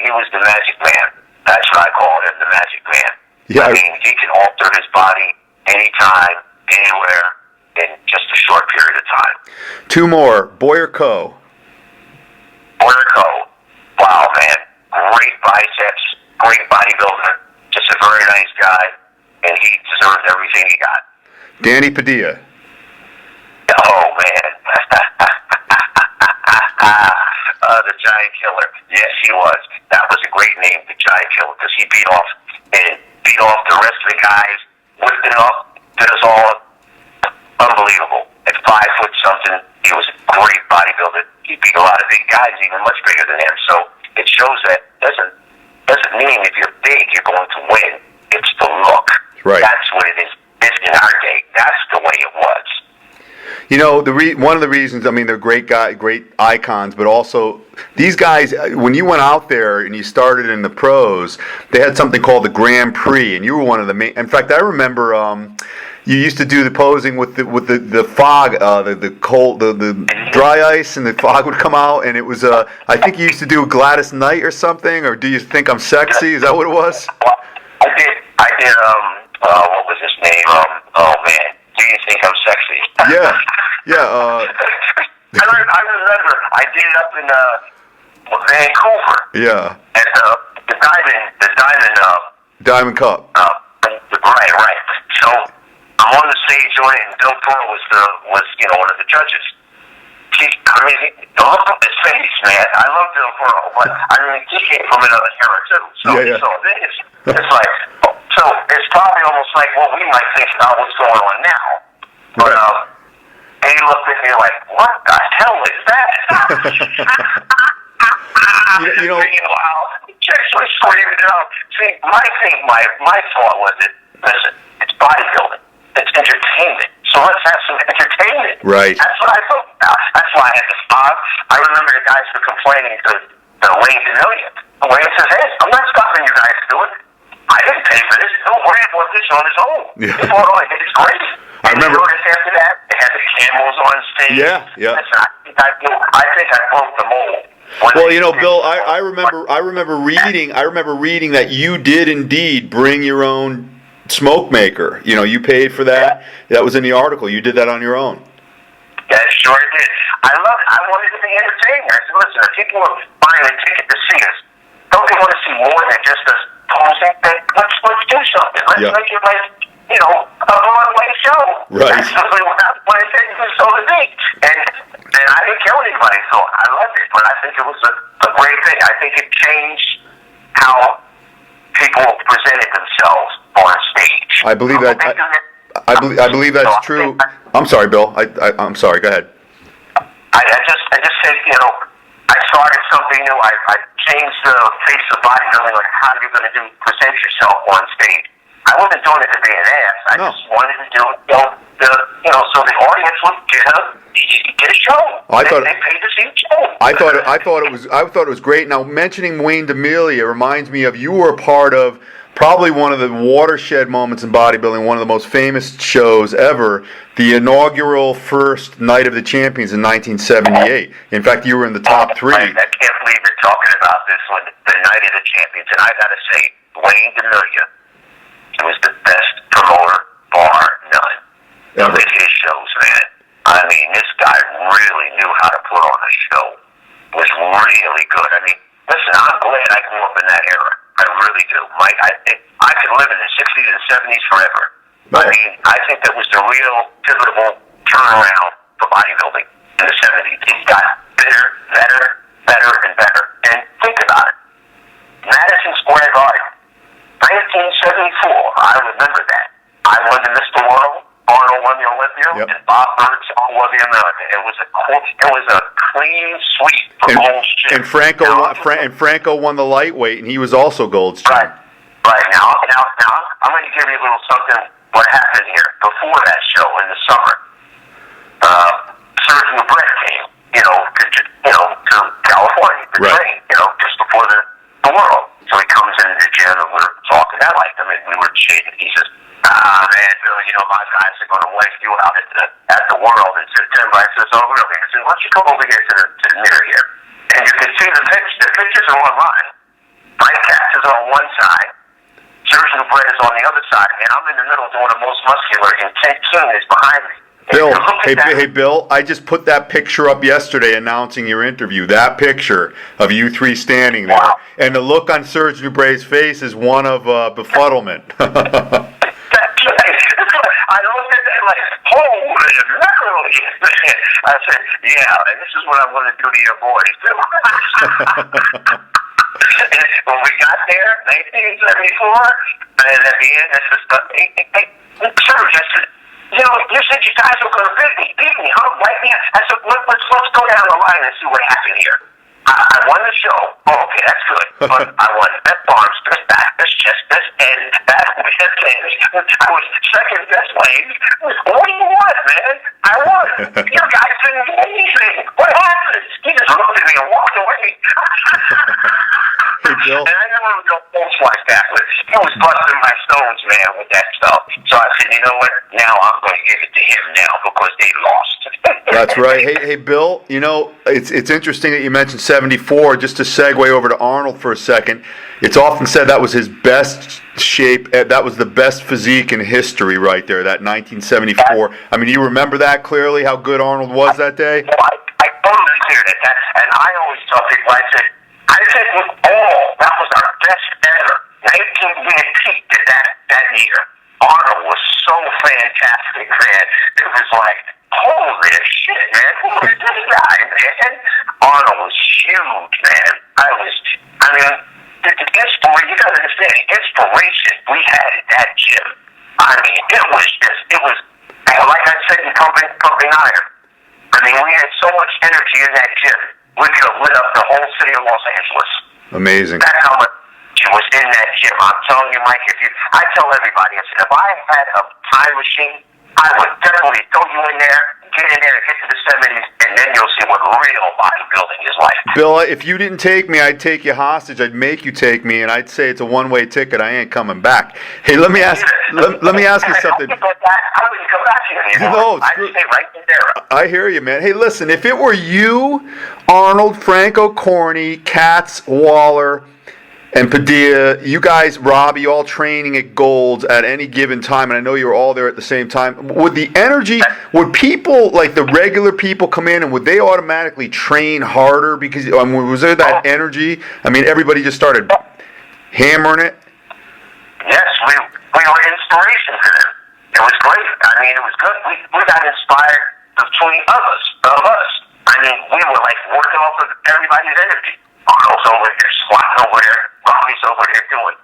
was the magic man. That's what I call him, the magic man. Yeah. I mean, he can alter his body anytime, anywhere, in just a short period of time. Two more. Boyer Coe. Wow, man. Great biceps, great bodybuilder, just a very nice guy, and he deserved everything he got. Danny Padilla. Oh, man. The Giant Killer. Yes, he was. That was a great name, the Giant Killer, because he beat off the rest of the guys, lifted up, did us all up. Unbelievable. At 5 foot something, he was a great bodybuilder. He beat a lot of big guys, even much bigger than him. So it shows that doesn't mean if you're big you're going to win. It's the look. Right. That's what it is. It's in our day. That's the way it was. One of the reasons, I mean, they're great icons, but also these guys, when you went out there and you started in the pros, they had something called the Grand Prix, and you were one of the main. In fact, I remember you used to do the posing with the fog, the cold, the dry ice, and the fog would come out, and it was I think you used to do Gladys Knight or something, or Do You Think I'm Sexy? Is that what it was? Well, I did. What was his name? Oh man. Do You Think I'm Sexy? Yeah. I remember I did it up in Vancouver. Yeah. At the Diamond Cup. Right. So I'm on the stage doing it, and Bill Pearl was one of the judges. The look on his face, man. I love Bill Pearl, but I mean, he came from another era too. So it's like, so it's probably almost like what we might think about what's going on now. But and he looked at me like, what the hell is that? Chicks were screaming it out. See, my thought was listen, it's bodybuilding. It's entertainment. So let's have some entertainment. Right. That's what I thought about. That's why I had to stop. I remember the guys were complaining to Wayne DeMillia. Wayne says, hey, I'm not stopping you guys to do it. I didn't pay for this. Bill Grant bought this on his own. Yeah. He bought it. It's great. I remember. After that, they had the camels on stage. Yeah. Listen, I think I broke the mold. Well, Bill, I remember reading that you did indeed bring your own smoke maker. You paid for that. That was in the article. You did that on your own. Yeah, sure did. I love it. I wanted to be entertaining. I said, listen, if people are buying a ticket to see us, don't they want to see more than just us posing? Let's do something. Let's make it like, a Broadway show. Right. That's really what I wanted to so to be. And I didn't kill anybody, so I loved it. But I think it was a great thing. I think it changed how people presented themselves on stage. I believe that. I believe that's true. I'm sorry, Bill. I'm sorry. Go ahead. I just think I started something new. I changed the face of bodybuilding, like how you're going to present yourself on stage. I wasn't doing it to be an ass. I just wanted to do it, so the audience would get a show. They paid to see a show. I thought it was great. Now, mentioning Wayne DeMillia reminds me of you were a part of probably one of the watershed moments in bodybuilding, one of the most famous shows ever, the inaugural first Night of the Champions in 1978. In fact, you were in the top 3. I can't believe you're talking about this one, the Night of the Champions. And I got to say, Wayne DeMillia, he was the best promoter, bar none. Look at his shows, man. I mean, this guy really knew how to put on a show. It was really good. I mean, listen, I'm glad I grew up in that era. I really do. Mike, I could live in the 60s and 70s forever. I mean, I think that was the real pivotal turnaround for bodybuilding in the 70s. It got better, and better. And think about it. Madison Square Garden, 1974. I all over the America. It was a clean sweep for Gold's Gym. And Franco won the lightweight, and he was also Gold's Gym. Right. Now, I'm going to give you a little something. What happened here before that show in the summer? Sergio Brett came, to California to train, just before the World. So he comes into the gym and we're talking. I liked him, and we were shading. He says, man, Bill, my guys are going to wipe you out at the World in September. I says, oh, really? I said, why don't you come over here to the mirror here? And you can see the pictures are online. Mike Katz is on one side. Sergio Brett is on the other side, and I'm in the middle doing the most muscular, and Ken King is behind me. Bill, hey, Bill, I just put that picture up yesterday announcing your interview. That picture of you three standing there. Wow. And the look on Serge Dubré's face is one of befuddlement. I looked at that like, holy mackerel. I said, yeah, and this is what I'm going to do to your boys. And when we got there, 1974, and at the end, I said, Serge, I said, you said you guys were going to beat me, huh? Right now. I said, let's go down the line and see what happened here. I won the show. Oh, okay, that's good. But I won best arms, best back, best chest, best head, best hands. I was second best legs. What do you want, man? I won. You guys didn't do anything. What happened? He just looked at me and walked away. Hey, Bill. And I never go close like that, but he was busting my stones, man, with that stuff. So I said, you know what? Now I'm going to give it to him now because they lost. That's right. Hey, Bill, it's interesting that you mentioned 74. Just to segue over to Arnold for a second, it's often said that was his best shape, that was the best physique in history right there, that 1974. I mean, you remember that clearly, how good Arnold was that day? I totally clear that. And I always tell people, I said that was our best ever. 19 win peak that year. Arnold was so fantastic, man. It was like, holy shit, man. Who is this guy, man? Arnold was huge, man. You gotta understand, the inspiration we had at that gym. I mean, it was like I said in Pumping Iron. I mean, we had so much energy in that gym, we could have lit up the whole city of Los Angeles. Amazing. That's how much was in that gym. I'm telling you, Mike, I tell everybody, I said, if I had a time machine, I would definitely throw you in there, get in there and get to the 70s, and then you'll see what real bodybuilding is like. Bill, if you didn't take me, I'd take you hostage. I'd make you take me, and I'd say it's a one-way ticket. I ain't coming back. Hey, let me ask you something. I wouldn't come back here anymore. No, I'd stay right there. I hear you, man. Hey, listen, if it were you, Arnold, Franco, Corny, Katz, Waller, and Padilla, you guys, Robbie, all training at Gold's at any given time, and I know you were all there at the same time. Would people, like the regular people, come in and would they automatically train harder? Because was there that energy? I mean, everybody just started hammering it? Yes, we were inspiration for them. It was great. I mean, it was good. We got inspired between us. I mean, we were like working off of everybody's energy. Arnold's over here, squatting over there. Robbie's over there doing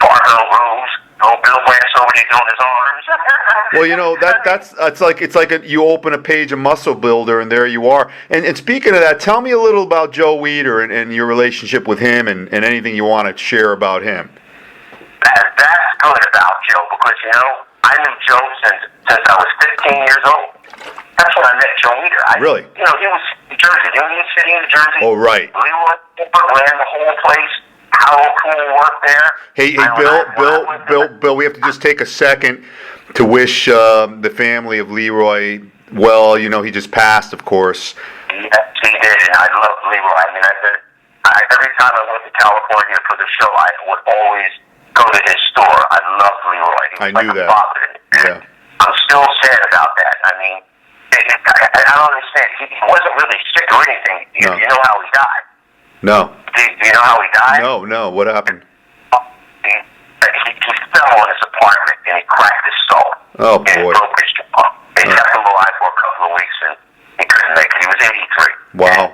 barbell rows. Bill Brandt's over there doing his arms. Well, it's like you open a page of Muscle Builder and there you are. And speaking of that, tell me a little about Joe Weider and your relationship with him and anything you want to share about him. That's good about Joe because I knew Joe since I was 15 years old. That's when I met Joe Weider. Really? He was in Jersey, Union City, New Jersey. Oh, right. Leroy ran the whole place. How cool worked there. Hey, Bill, we have to just take a second to wish the family of Leroy well. He just passed, of course. Yes, he did, and I love Leroy. I mean, every time I went to California for the show, I would always go to his store. I loved Leroy. I knew that. Yeah. I'm still sad about that. I mean, I don't understand. He wasn't really sick or anything. No. You know how he died? No. Do you know how he died? No. What happened? He fell in his apartment and he cracked his skull. Oh, boy. And he broke his jaw. He kept him alive for a couple of weeks and he couldn't make it. He was 83. Wow.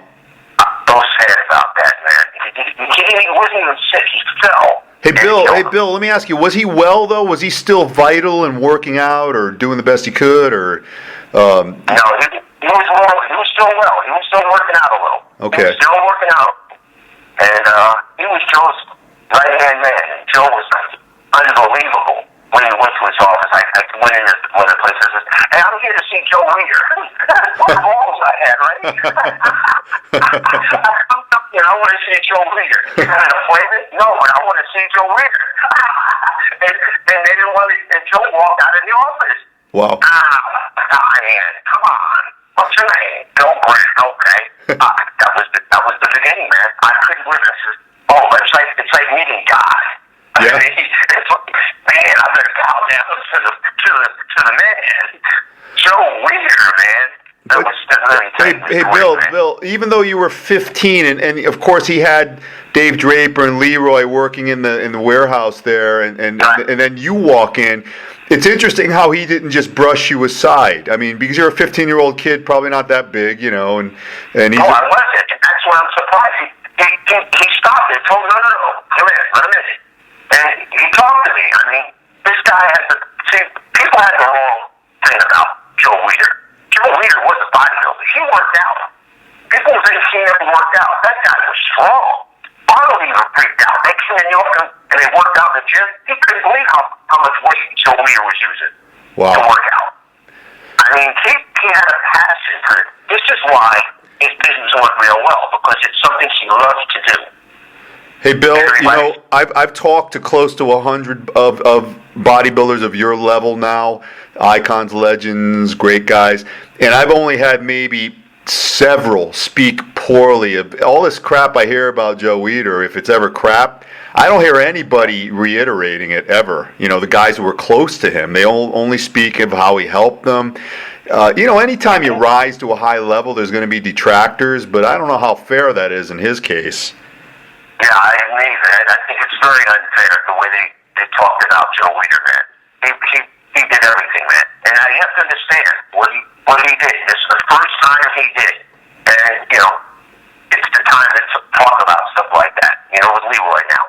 I'm so sad about that, man. He wasn't even sick. He fell. Hey, Bill, let me ask you, was he well, though? Was he still vital and working out or doing the best he could? Or No, he was still well. He was still working out a little. Okay. He was still working out. And he was Joe's right-hand man. Joe was unbelievable. When he went to his office, I went in one of the places and said, "Hey, I'm here to see Joe Weider." What balls I had, right? I want to see Joe Weider. You got an appointment? No, but I want to see Joe Weider. and they didn't want to, and Joe walked out of the office. Wow. Diane, come on. What's your name? Bill Grant. Okay. That was the beginning, man. I couldn't believe it. Oh, it's like meeting God. Yeah. I mean, it's like, man, I better bow down to the man. Joe Weider, man. That was Hey, Bill, even though you were 15, and of course he had Dave Draper and Leroy working in the warehouse there, and then you walk in. It's interesting how he didn't just brush you aside. I mean, because you're a 15-year-old kid, probably not that big, and he's... Oh, I wasn't. That's why I'm surprised. He stopped and told me, no, come here, let him in. And he talked to me. I mean, this guy people had the wrong thing about Joe Weider. Joe Weider was a bodybuilder. He worked out. People think he never worked out. That guy was strong. Arnold even freaked out. They came in New York and they worked out in the gym. He couldn't believe how much weight Joe Weider was using to work out. I mean, he had a passion for it. This is why his business went real well, because it's something he loves to do. Hey, Bill, I've talked to close to 100 of bodybuilders of your level now, icons, legends, great guys, and I've only had maybe several speak poorly of all this crap I hear about Joe Weider. If it's ever crap, I don't hear anybody reiterating it ever. The guys who were close to him, they only speak of how he helped them. Anytime you rise to a high level, there's going to be detractors, but I don't know how fair that is in his case. Yeah, I agree, man. I think it's very unfair the way they talked about Joe Weider, man. He did everything, man. And now you have to understand what he did. This is the first time he did it. And, it's the time to talk about stuff like that, with Leroy now.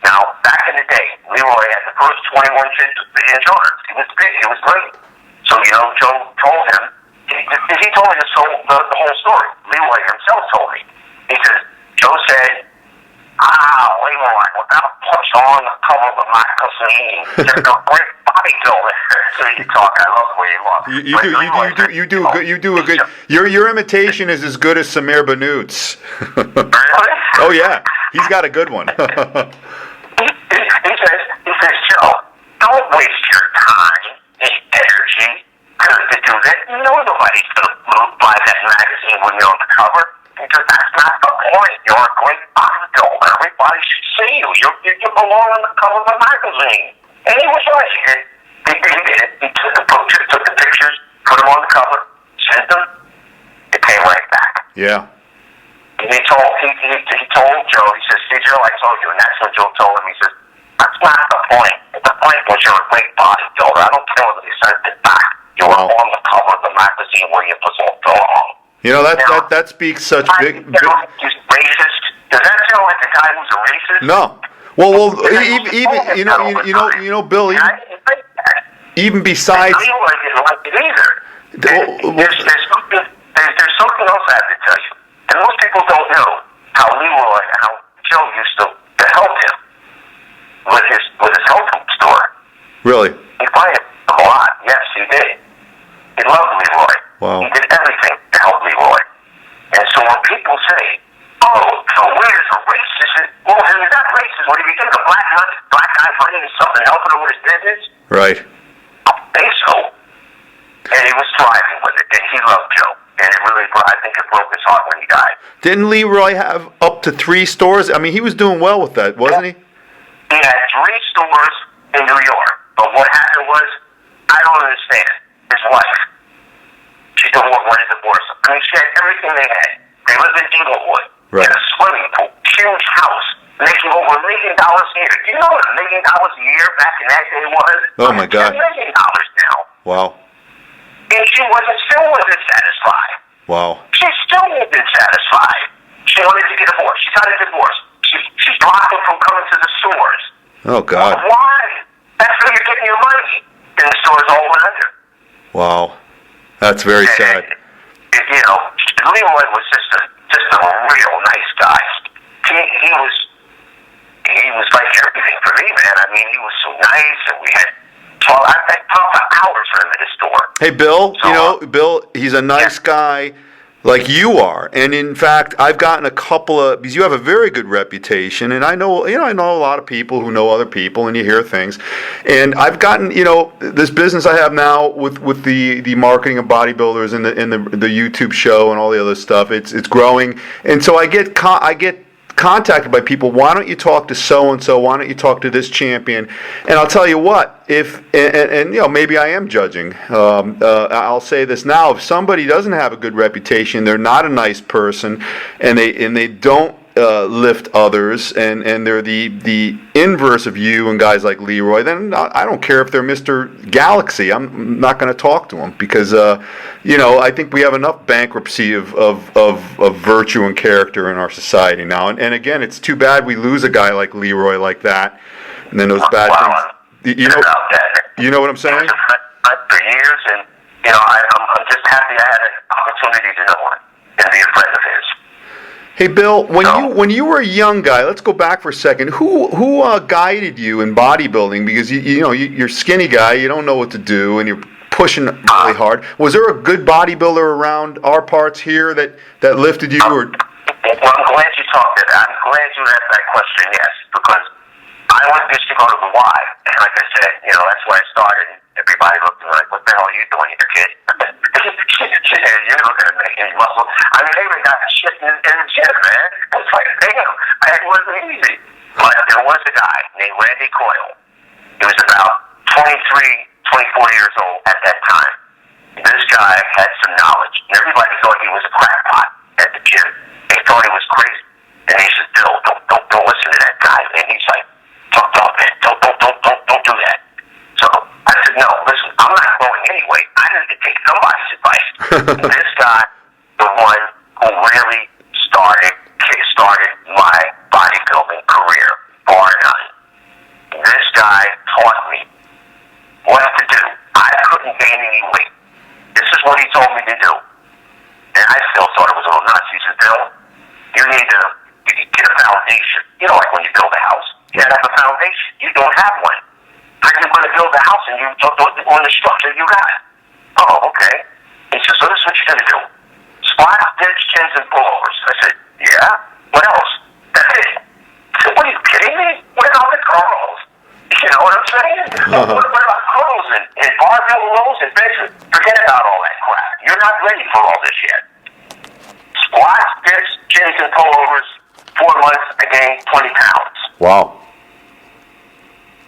Now, back in the day, Leroy had the first 21 inch arms. He was big. He was great. So, Joe told him, he told me the whole story. Leroy himself told me. He says, Joe said, Leroy, without push on the cover of the magazine, you're a great bodybuilder. So you talk, I love the way you look. You do a good. Your imitation is as good as Samir Banut's. Really? Oh yeah, he's got a good one. he says, Joe, don't waste your time and energy to do that. Nobody's gonna buy that magazine when you're on the cover. Because that's not the point. You're a great bodybuilder. Everybody should see you. You belong on the cover of the magazine. And he was right. He did. He took the pictures, put them on the cover, sent them. It came right back. Yeah. And he told Joe, he says, see, Joe, I told you. And that's when Joe told him, he says, that's not the point. The point was you're a great bodybuilder. I don't care whether you sent it back. You were on the cover of the magazine where you belong. That speaks such big. Just racist. Does that sound like the guy who's a racist? No. Well, even Bill. Even besides. Leroy didn't like it either. There's something else I have to tell you. And most people don't know how Leroy, how Joe used to help him with his health food store. Really? He fired him a lot. Yes, he did. He loved Leroy. Wow. He did everything to help Leroy. And so when people say, Joe Weider's a racist, well, he's not racist. What, if you think a black guy finding something, helping him with his business? Right. I think so. And he was thriving with it, and he loved Joe. And I think it broke his heart when he died. Didn't Leroy have up to 3 stores? I mean, he was doing well with that, wasn't he? He had 3 stores in New York. But what happened was, I don't understand. His wife. She wanted to divorce him. I mean, she had everything they had. They lived in Inglewood. Right. In a swimming pool. Huge house. Making over $1 million a year. Do you know what $1 million a year back in that day was? Oh, my God. $10 million now. Wow. And she still wasn't satisfied. Wow. She still wasn't satisfied. She wanted to get a divorce. She got a divorce. She blocked him from coming to the stores. Oh, God. Well, why? That's where you're getting your money. And the stores all went under. Wow. That's very sad. You know, Leroy was just a real nice guy. He was like everything for me, man. I mean, he was so nice, and we had 12 hours for him at his store. Hey, Bill, so, Bill, he's a nice guy like you are. And in fact, I've gotten a couple of, because you have a very good reputation, and I know a lot of people who know other people, and you hear things. And I've gotten, this business I have now with the marketing of bodybuilders and the YouTube show and all the other stuff, it's growing. And so I get contacted by people. Why don't you talk to so and so? Why don't you talk to this champion? And I'll tell you what, if maybe I am judging. I'll say this now: if somebody doesn't have a good reputation, they're not a nice person, and they don't lift others, and they're the inverse of you and guys like Leroy, then I don't care if they're Mr. Galaxy. I'm not going to talk to them because I think we have enough bankruptcy of virtue and character in our society now. And again, it's too bad we lose a guy like Leroy like that, and then those bad things. You know what I'm saying? For years, and I'm just happy I had an opportunity to know him and be a friend of his. Hey, Bill, when you were a young guy, let's go back for a second. Who guided you in bodybuilding? Because you're a skinny guy, you don't know what to do, and you're pushing really hard. Was there a good bodybuilder around our parts here that lifted you? Or? Well, I'm glad you talked to that. I'm glad you asked that question. Yes, because I used to go to the Y, and like I said, that's where I started. Everybody looked at me like, "What the hell are you doing here, kid?" You're not going to make any muscle. I mean, they even got shit in the gym, man. It's like, damn, it wasn't easy. But there was a guy named Randy Coyle. He was about 24 years old at that time. This guy had some knowledge. And everybody thought he was a crackpot at the gym. They thought he was crazy. And he said, "Bill, don't listen to that guy." And he's like, don't do that. So I said, "No, listen, I'm not going anyway. I need to take somebody's advice." This guy, the one who really kick-started my bodybuilding career, bar none. This guy taught me what to do. I couldn't gain any weight. This is what he told me to do. And I still thought it was a little nuts. He said, "Bill, you need to get a foundation. Like when you build a house, you gotta have a foundation. You don't have one. How are you going to build a house and you don't on the structure you got?" "Oh, okay." He said, "So this is what you're going to do. Squats, dips, chins, and pullovers." I said, "Yeah? What else?" "That's it." I said, "What are you kidding me? What about the curls?" You know what I'm saying? What about curls and barbell rolls and benches? Forget about all that crap. You're not ready for all this yet. Squats, dips, chins, and pullovers. 4 months, I gained 20 pounds. Wow.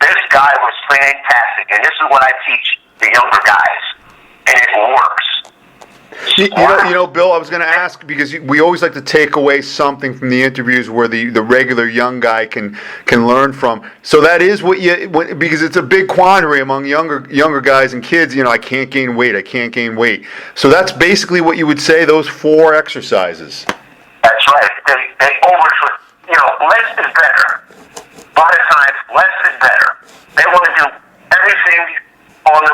This guy was fantastic, and this is what I teach the younger guys, and it works. Bill, I was going to ask, because we always like to take away something from the interviews where the regular young guy can learn from. So that is because it's a big quandary among younger guys and kids. I can't gain weight. So that's basically what you would say, those 4 exercises. That's right. They less is better. A lot of times, less is better. They want to do everything on the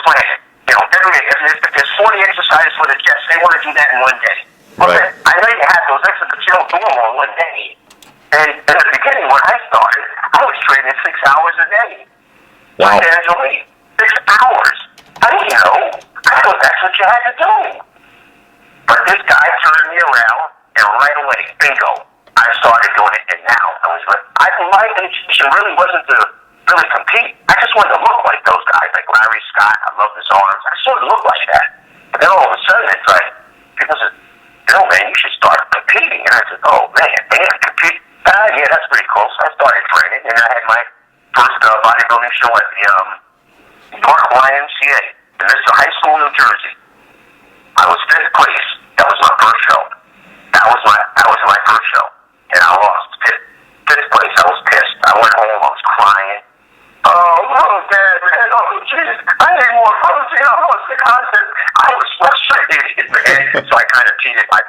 planet. If there's 40 exercises for the chest, they want to do that in one day. Okay, I know you have those exercises, but you don't do them on one day. And in the beginning, when I started, I was training 6 hours a day. Wow. Financially, 6 hours. I didn't know. I thought that's what you had to do. But this guy turned me around, and right away, bingo, I started doing it, and now my intention really wasn't to really compete. I just wanted to look like those guys, like Larry Scott. I love his arms. I sort of look like that. But then all of a sudden, it's like, people said, "No, man, you should start competing." And I said, "Oh, man, compete? Yeah, that's pretty cool." So I started training, and I had my first bodybuilding show at the York YMCA. And this is a high school in New Jersey. I was 5th place. That was my first show. That was my first show. And I lost 5th place. I was pissed. I went home. I was crying. "Oh, Dad, man. Oh, jeez. I need more protein. I lost the concept." I was frustrated, man. So I kind of cheated. Put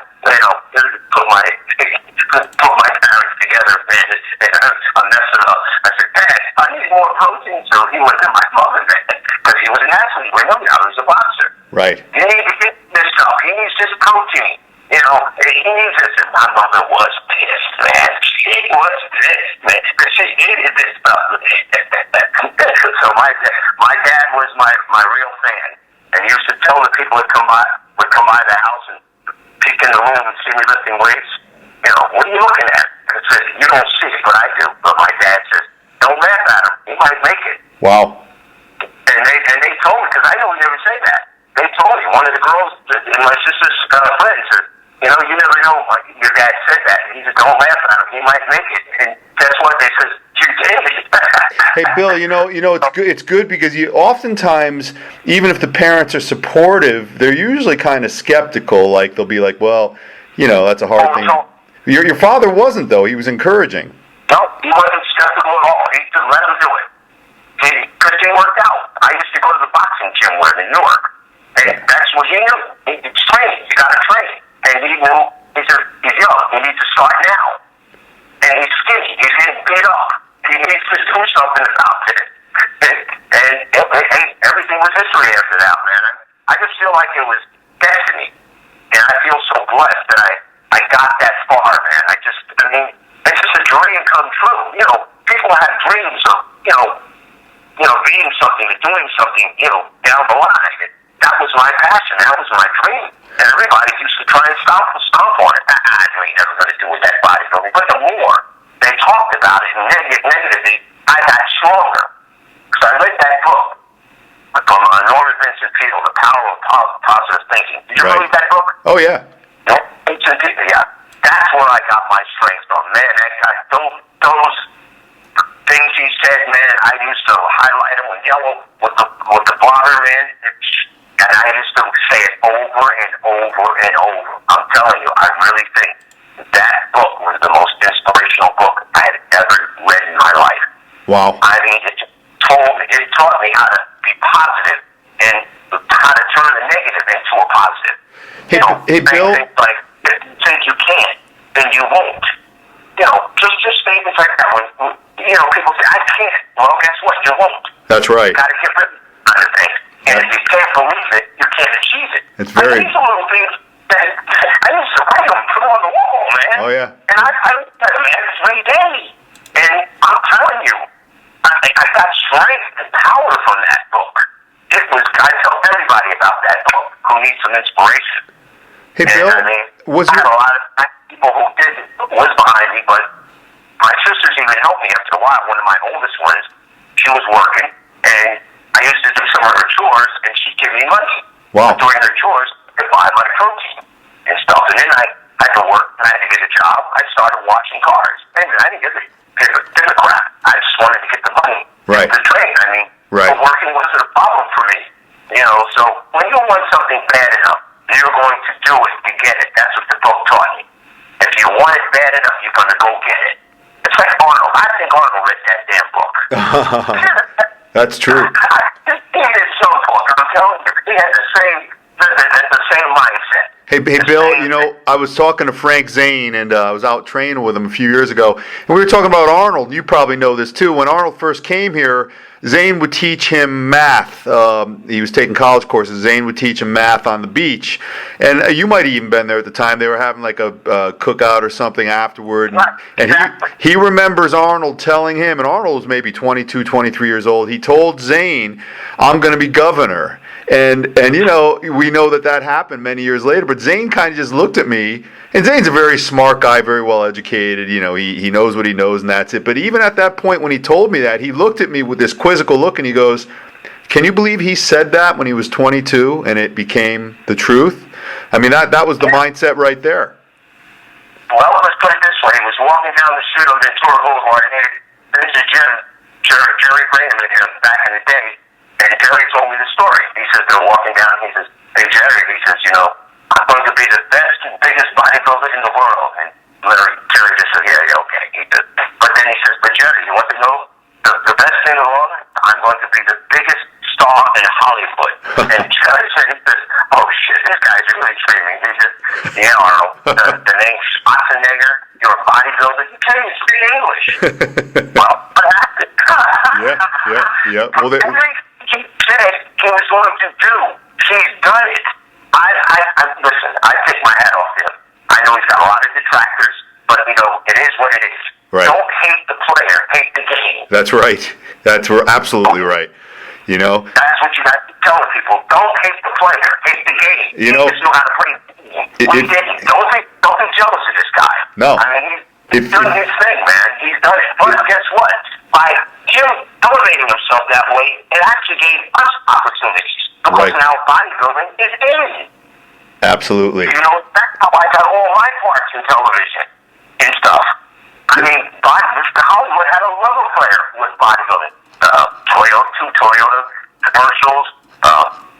my parents together, man. And I'm messing up. I said, "Dad, I need more protein." So he went to my mother, man, because he was an athlete. Remember, I was a boxer. Right. You need to my mother was pissed, man. She was pissed, man. Because she hated this stuff. So my dad was my real fan. And he used to tell the people that would come by the house and peek in the room and see me lifting weights. You know, what are you looking at? And I said, you don't see it, but I do. But my dad says, don't laugh at him. He might make it. Wow. And they told me, because I know he never say that. They told me, one of the girls, and my sister's friend said, you know, you never know. Your dad said that. And he said, don't laugh at him. He might make it. And guess what? They said, you did. Hey, Bill, you know, it's good because you oftentimes, even if the parents are supportive, they're usually kind of skeptical. Like they'll be like, well, you know, that's a hard thing. Your father wasn't, though. He was encouraging. No, he wasn't skeptical at all. He just let him do it. Because he worked out. I used to go to the boxing gym in Newark. And that's what he knew. It's training. You got to train. And he knew, he's young. He needs to start now. And he's skinny. He's getting beat up. He needs to do something about it. And everything was history after that, man. I just feel like it was destiny. And I feel so blessed that I got that far, man. I mean, it's just a dream come true. You know, people have dreams of, being something, and doing something, down the line. And that was my passion. That was my dream. And everybody used to try and stomp on it. You ain't never going to do with that bodybuilding. But the more they talked about it negatively, I got stronger. So I read that book from Norman Vincent Peale, The Power of Positive Thinking. Did you read that book? Oh, yeah. No? Yeah. That's where I got my strength from. Man, that guy, those things he said, man, I used to highlight them with yellow with the blotter, man. And I used to say it over and over and over. I'm telling you, I really think that book was the most inspirational book I had ever read in my life. Wow. I mean, it taught me how to be positive and how to turn a negative into a positive. Hey, Bill. Things like, if you think you can't, then you won't. Just statements like that. When people say, I can't. Well, guess what? You won't. That's right. You got to get rid of kind of things. And if you can't believe it, you can't achieve it. It's very. These are little things that I used to write them, put them on the wall, man. Oh, yeah. And I looked at them every day. And I'm telling you, I got strength and power from that book. I tell everybody about that book who needs some inspiration. Hey, Bill, I had a lot of people who was behind me, but my sisters even helped me after a while. One of my oldest ones, she was working, and I used to do some of her chores, and she'd give me money. Wow. During her chores to buy my protein and stuff. And then I had to work, and I had to get a job. I started washing cars. And I didn't give a crap. I just wanted to get the money to train. I mean, working wasn't a problem for me. So when you want something bad enough, you're going to do it to get it. That's what the book taught me. If you want it bad enough, you're going to go get it. It's like Arnold. I think Arnold read that damn book. That's true. He did some book. I'm telling you, he had the same mindset. Hey, Bill, I was talking to Frank Zane, and I was out training with him a few years ago, and we were talking about Arnold. You probably know this, too. When Arnold first came here, Zane would teach him math. He was taking college courses. Zane would teach him math on the beach. And you might have even been there at the time. They were having like a cookout or something afterward. And he remembers Arnold telling him, and Arnold was maybe 22, 23 years old, he told Zane, I'm going to be governor. And we know that happened many years later, but Zane kind of just looked at me, and Zane's a very smart guy, very well educated, he knows what he knows, and that's it. But even at that point when he told me that, he looked at me with this quizzical look, and he goes, can you believe he said that when he was 22, and it became the truth? I mean, that was the mindset right there. Well, let's put it this way. He was walking down the street on Ventura Boulevard, and there's a gym, Jerry Graham and him, back in the day. And Jerry told me the story. He says they're walking down. He says, hey, Jerry, I'm going to be the best and biggest bodybuilder in the world. And Jerry just said, yeah, okay. He said, but then he says, but Jerry, you want to know the best thing in the world? I'm going to be the biggest star in Hollywood. And Jerry said, oh, shit, this guy's really dreaming. He said, yeah, Arnold, the name Schwarzenegger, you're a bodybuilder. You can't even speak English. Well, but yeah. Well, he said he was going to do. He's done it. Listen, I take my hat off to him. I know he's got a lot of detractors but it is what it is. Right. Don't hate the player, hate the game. That's right. That's absolutely right. That's what you got to be telling people. Don't hate the player, hate the game. He just know how to play the game. Don't be jealous of this guy. No. I mean, he's done his thing, man. He's done it. But guess what? By him elevating himself that way, it actually gave us opportunities. Because now bodybuilding is in. Absolutely. That's how I got all my parts in television and stuff. I mean, Hollywood had a love affair with bodybuilding. Two Toyota commercials,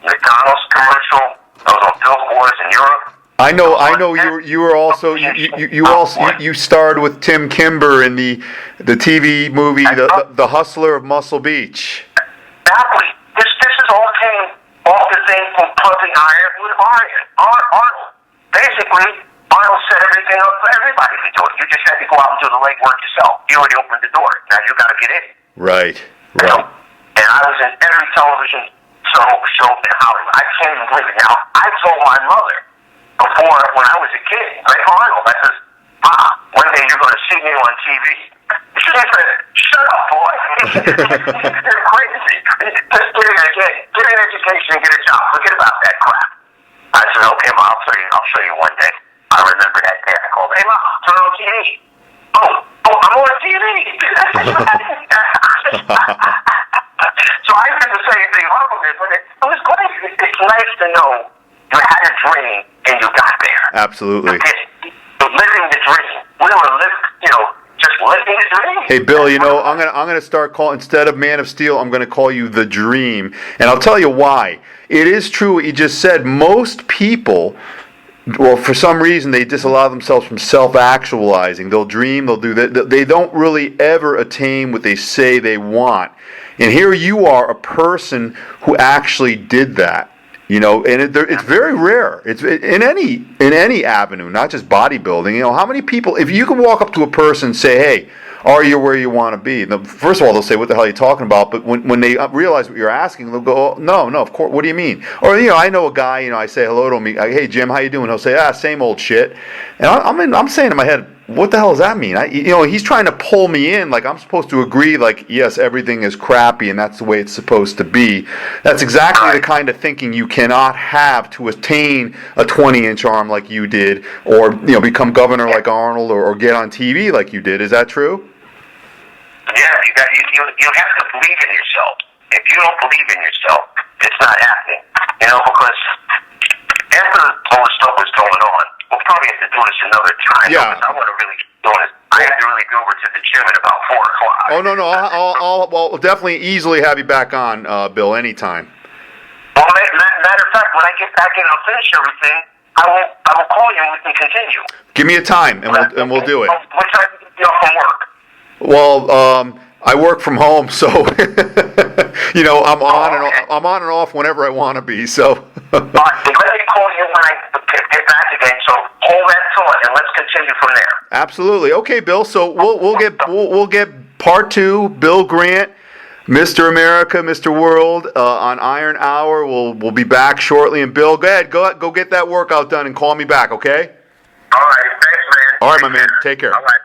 McDonald's commercial. Those on billboards in Europe. I know. You were also you starred with Tim Kimber in the TV movie the Hustler of Muscle Beach. Exactly. This is all came off the thing from pumping iron with Arnold. Basically, Arnold set everything up for everybody to do it. You just had to go out and do the legwork yourself. He already opened the door. Now you got to get in. Right. And I was in every television show in Hollywood. I can't even believe it. Now, I told my mother before, when I was a kid, like Arnold, I said, "Ma, one day you're going to see me on TV." She said, "Shut up, boy. You're crazy. Just get an education and get a job. Forget about that crap." I said, "Okay, Ma, I'll show you one day." I remember that day. I called, "Hey, Ma, turn on TV." Oh, I'm on TV. So I did the same thing Arnold did, but it was great. It's nice to know you had a dream and you got there. Absolutely. You're living the dream. We were just living the dream. Hey, Bill, I'm gonna start calling, instead of Man of Steel, I'm gonna call you The Dream, and I'll tell you why. It is true what you just said. Most people, well, for some reason, they disallow themselves from self-actualizing. They'll dream, they'll do that. They don't really ever attain what they say they want. And here you are, a person who actually did that. And it's very rare. It's in any avenue, not just bodybuilding. How many people, if you can walk up to a person and say, "Hey, are you where you want to be?" First of all, they'll say, "What the hell are you talking about?" But when they realize what you're asking, they'll go, "Oh, no, of course. What do you mean?" Or I know a guy. I say hello to him. "Hey, Jim, how you doing?" He'll say, "Same old shit." And I'm saying in my head, what the hell does that mean? He's trying to pull me in, like I'm supposed to agree, like, yes, everything is crappy and that's the way it's supposed to be. That's exactly the kind of thinking you cannot have to attain a 20-inch arm like you did, or become governor like Arnold, or get on TV like you did. Is that true? Yeah, you have to believe in yourself. If you don't believe in yourself, it's not happening. Because after all this stuff was going on, we'll probably have to do this another time. Yeah. Because I want to really keep doing it. I have to really go over to the gym at about 4 o'clock. Oh, no. I'll definitely easily have you back on, Bill, anytime. Well, matter of fact, when I get back in and finish everything, I will call you and we can continue. Give me a time, and we'll do it. What time do you get off from work? Well, I work from home, so I'm on and off whenever I want to be. So. All right, let me call you when I get back again. So hold that thought, and let's continue from there. Absolutely. Okay, Bill. So we'll get part 2. Bill Grant, Mr. America, Mr. World, on Iron Hour. We'll be back shortly. And Bill, go ahead, go get that workout done, and call me back. Okay. All right. Thanks, man. All right, my man. Take care. All right.